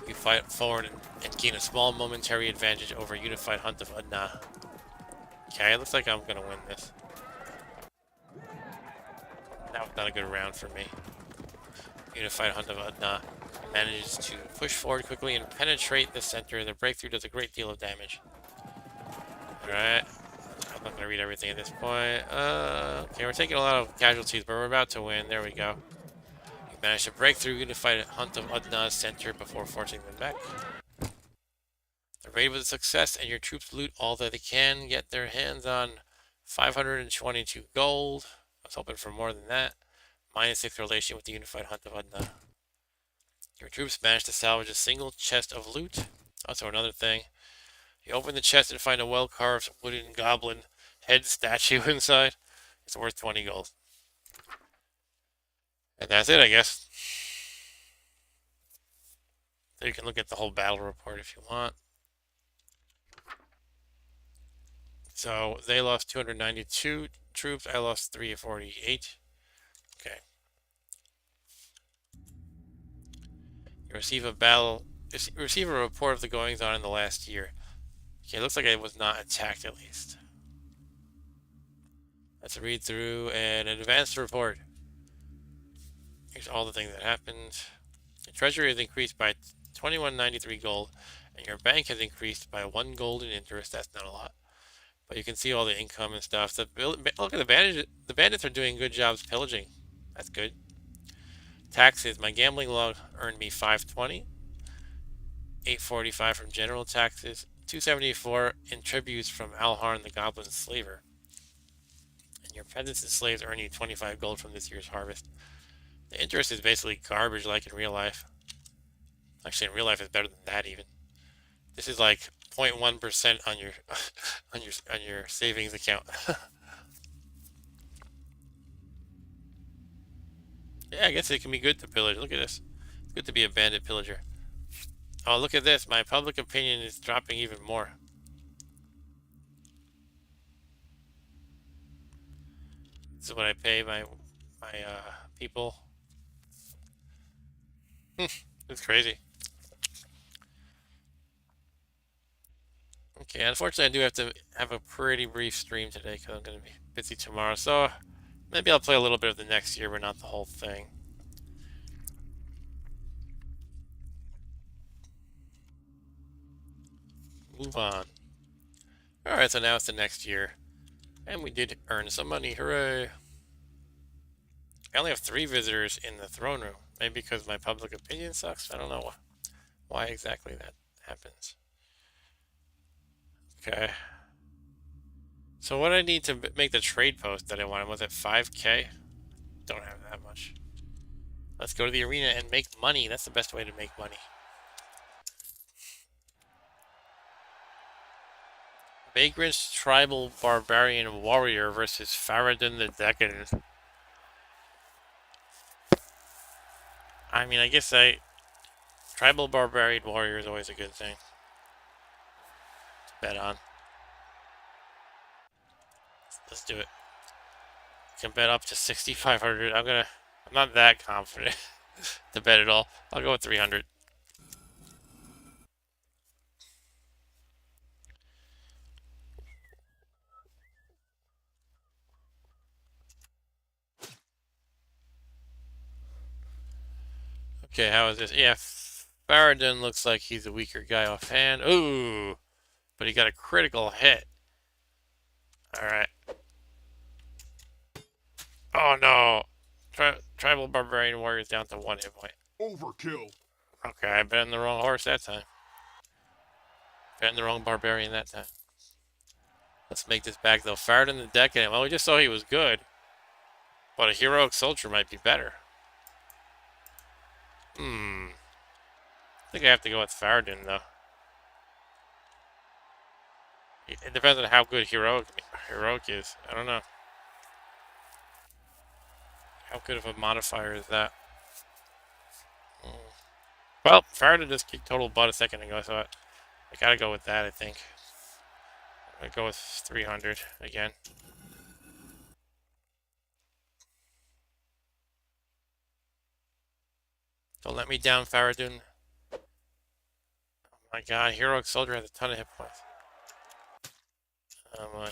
You fight forward and gain a small momentary advantage over Unified Hunt of Udna. Okay, it looks like I'm gonna win this. That was not a good round for me. Unified Hunt of Udna manages to push forward quickly and penetrate the center. The breakthrough does a great deal of damage. Alright. I'm not going to read everything at this point. Okay, we're taking a lot of casualties, but we're about to win. There we go. You managed to break through Unified Hunt of Udna's center before forcing them back. The raid was a success, and your troops loot all that they can get their hands on. 522 gold. I was hoping for more than that. -6 relation with the Unified Hunt of Udna. Your troops managed to salvage a single chest of loot. Also another thing. You open the chest and find a well-carved wooden goblin head statue inside. It's worth 20 gold. And that's it, I guess. So you can look at the whole battle report if you want. So they lost 292 troops. I lost 348. Okay. You receive a report of the goings on in the last year. Okay, it looks like it was not attacked at least. Let's read through an advanced report. Here's all the things that happened. Your treasury has increased by 2193 gold, and your bank has increased by 1 gold in interest. That's not a lot, but you can see all the income and stuff. Look at the bandits. The bandits are doing good jobs pillaging. That's good. Taxes. My gambling log earned me 520. 845 from general taxes. 274 in tributes from Alharn the Goblin Slaver. And your peasants and slaves earn you 25 gold from this year's harvest. The interest is basically garbage like in real life. Actually, in real life it's better than that even. This is like 0.1% on your on your savings account. Yeah, I guess it can be good to pillage. Look at this. It's good to be a bandit pillager. Oh, look at this. My public opinion is dropping even more. This is what I pay my people. It's crazy. Okay, unfortunately, I do have to have a pretty brief stream today because I'm going to be busy tomorrow. So maybe I'll play a little bit of the next year, but not the whole thing. Move on. Alright, so now it's the next year. And we did earn some money. Hooray! I only have 3 visitors in the throne room. Maybe because my public opinion sucks? I don't know why exactly that happens. Okay. So what I need to make the trade post that I wanted, was it 5k? Don't have that much. Let's go to the arena and make money. That's the best way to make money. Vagrant's Tribal Barbarian Warrior versus Faradin the Decadent. I mean, I guess Tribal Barbarian Warrior is always a good thing to bet on. Let's do it. Can bet up to 6,500. I'm not that confident to bet at all. I'll go with 300. Okay, how is this? Yeah, Faradin looks like he's a weaker guy offhand. Ooh, but he got a critical hit. Alright. Oh no! Tribal Barbarian Warrior's down to 1 hit point. Overkill. Okay, I bet on the wrong horse that time. Bet on the wrong Barbarian that time. Let's make this back though. Faradin the Decadent. Well, we just saw he was good. But a Heroic Soldier might be better. I think I have to go with Faradin though. It depends on how good Heroic is. I don't know. How good of a modifier is that? Well, Faradin just kicked total butt a second ago, so I gotta go with that, I think. I'm gonna go with 300 again. Don't let me down, Faradin. Oh my god, Heroic Soldier has a ton of hit points. Oh my.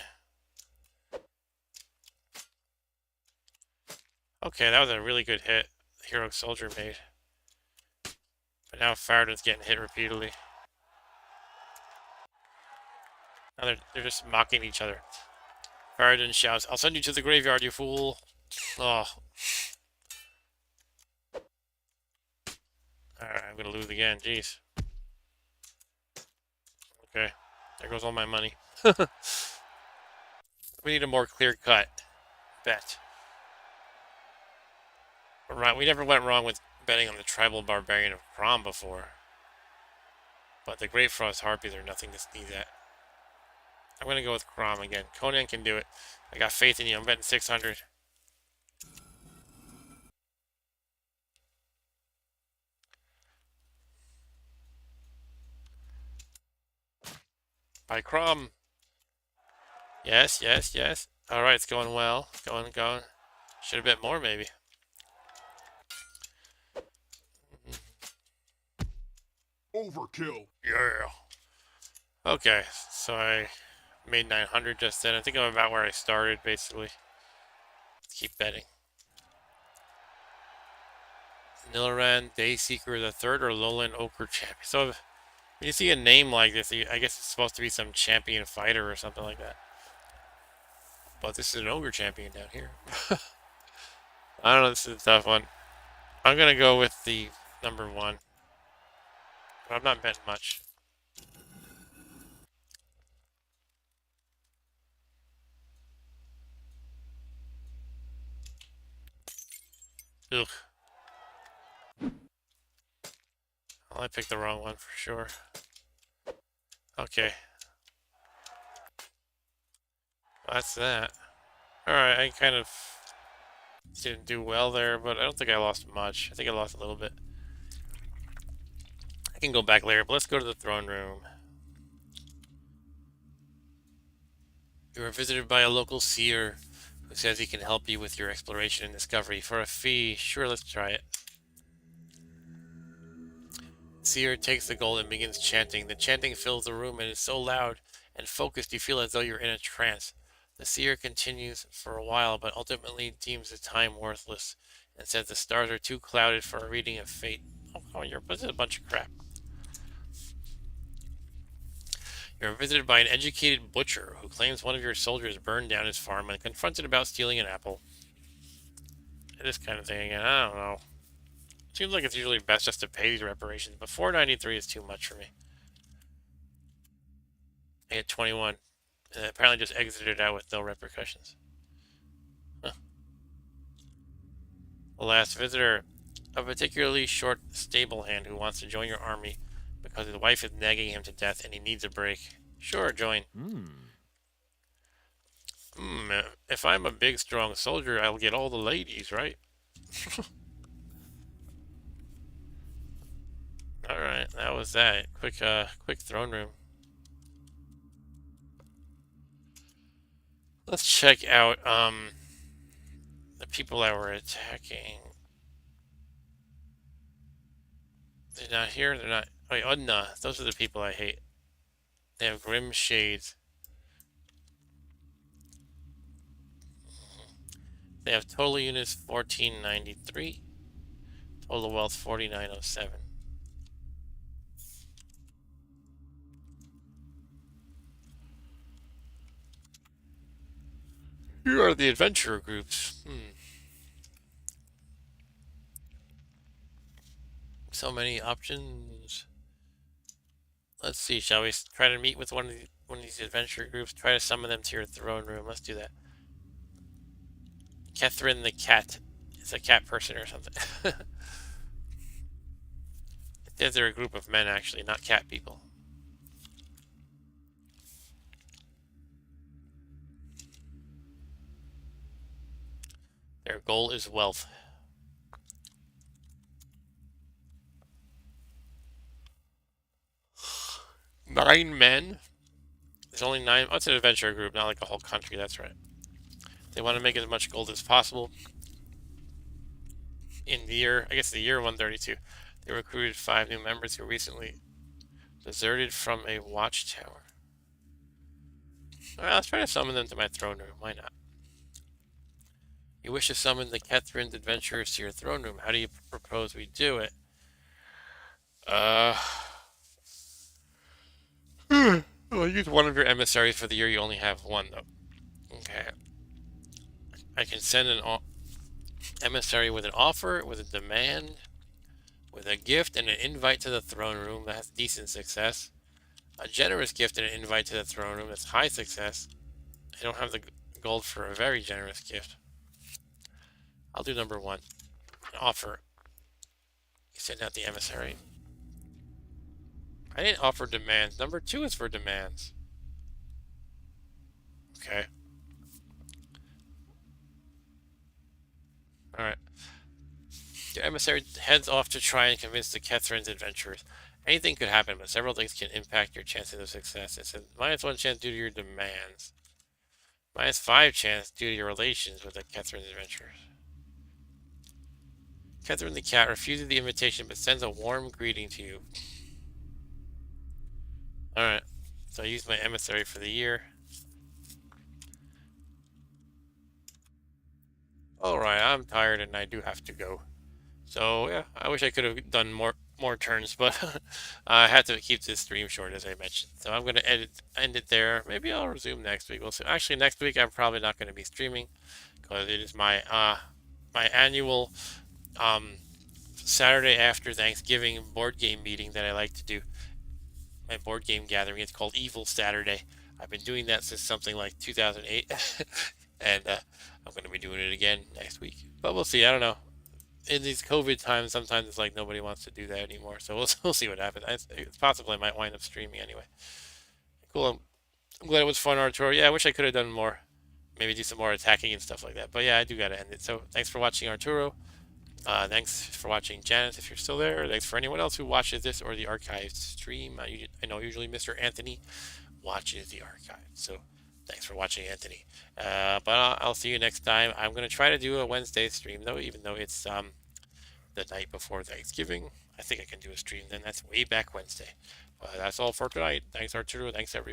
Okay, that was a really good hit the Heroic Soldier made. But now Faradin's getting hit repeatedly. Now they're just mocking each other. Faradin shouts, "I'll send you to the graveyard, you fool." Oh. Alright, I'm gonna lose again, jeez. Okay, there goes all my money. We need a more clear-cut bet. Right, we never went wrong with betting on the Tribal Barbarian of Crom before. But the Great Frost Harpies are nothing to sneeze at. I'm gonna go with Crom again. Conan can do it. I got faith in you. I'm betting 600. By Crom. Yes, yes, yes. Alright, it's going well. Going. Should have bet more, maybe. Overkill. Yeah. Okay, so I made 900 just then. I think I'm about where I started, basically. Let's keep betting. Nilaran, Dayseeker the Third, or Lowland Ochre Champion. So when you see a name like this, I guess it's supposed to be some champion fighter or something like that. But this is an Ogre champion down here. I don't know, this is a tough one. I'm gonna go with the number 1. But I'm not betting much. Ugh. Well, I picked the wrong one for sure. Okay. Well, that's that. Alright, I kind of didn't do well there, but I don't think I lost much. I think I lost a little bit. I can go back later, but let's go to the throne room. You are visited by a local seer who says he can help you with your exploration and discovery for a fee. Sure, let's try it. Seer takes the gold and begins chanting. The chanting fills the room and is so loud and focused you feel as though you're in a trance. The seer continues for a while, but ultimately deems the time worthless and says the stars are too clouded for a reading of fate. Oh, this is a bunch of crap. You're visited by an educated butcher who claims one of your soldiers burned down his farm and confronted about stealing an apple. This kind of thing again, I don't know. Seems like it's usually best just to pay these reparations, but $4.93 is too much for me. I hit 21. And apparently just exited out with no repercussions. Huh. The last visitor, a particularly short stable hand who wants to join your army because his wife is nagging him to death and he needs a break. Sure, join. If I'm a big, strong soldier, I'll get all the ladies, right? Alright, that was that. Quick throne room. Let's check out, the people that were attacking. They're not here, they're not... Wait, Udna. Those are the people I hate. They have grim shades. They have total units 1493. Total wealth 4907. Here are the adventurer groups. So many options. Let's see, shall we try to meet with one of these adventurer groups? Try to summon them to your throne room. Let's do that. Catherine the cat. It's a cat person or something. It says they're a group of men, actually, not cat people. Their goal is wealth. Nine men? There's only 9. Oh, it's an adventure group, not like a whole country, that's right. They want to make as much gold as possible. In the year, I guess the year 132, they recruited 5 new members who recently deserted from a watchtower. Alright, let's try to summon them to my throne room. Why not? You wish to summon the Catherine's adventurers to your throne room. How do you propose we do it? Well, use one of your emissaries for the year. You only have one, though. Okay. I can send an emissary with an offer, with a demand, with a gift, and an invite to the throne room. That's decent success. A generous gift and an invite to the throne room. That's high success. I don't have the gold for a very generous gift. I'll do number 1. An offer. You send out the emissary. I didn't offer demands. Number 2 is for demands. Okay. Alright. Your emissary heads off to try and convince the Catherine's adventurers. Anything could happen, but several things can impact your chances of success. It says -1 chance due to your demands. -5 chance due to your relations with the Catherine's adventurers. Catherine the cat refuses the invitation but sends a warm greeting to you. Alright, so I use my emissary for the year. Alright, I'm tired and I do have to go. So yeah, I wish I could have done more turns, but I had to keep this stream short as I mentioned. So I'm going to end it there. Maybe I'll resume next week. We'll see. Actually, next week I'm probably not going to be streaming because it is my my annual Saturday after Thanksgiving board game meeting that I like to do. My board game gathering. It's called Evil Saturday. I've been doing that since something like 2008, and I'm going to be doing it again next week. But we'll see. I don't know. In these COVID times, sometimes it's like nobody wants to do that anymore. So we'll see what happens. It's possible I might wind up streaming anyway. Cool. I'm glad it was fun, Arturo. Yeah, I wish I could have done more. Maybe do some more attacking and stuff like that. But yeah, I do got to end it. So thanks for watching, Arturo. Thanks for watching, Janice, if you're still there. Thanks for anyone else who watches this or the archived stream. I know usually Mr. Anthony watches the archive. So Thanks for watching, Anthony. But I'll see you next time. I'm gonna try to do a Wednesday stream though, even though it's the night before Thanksgiving. I think I can do a stream then. That's way back Wednesday. But that's all for tonight. Thanks, Arturo. Thanks, everybody.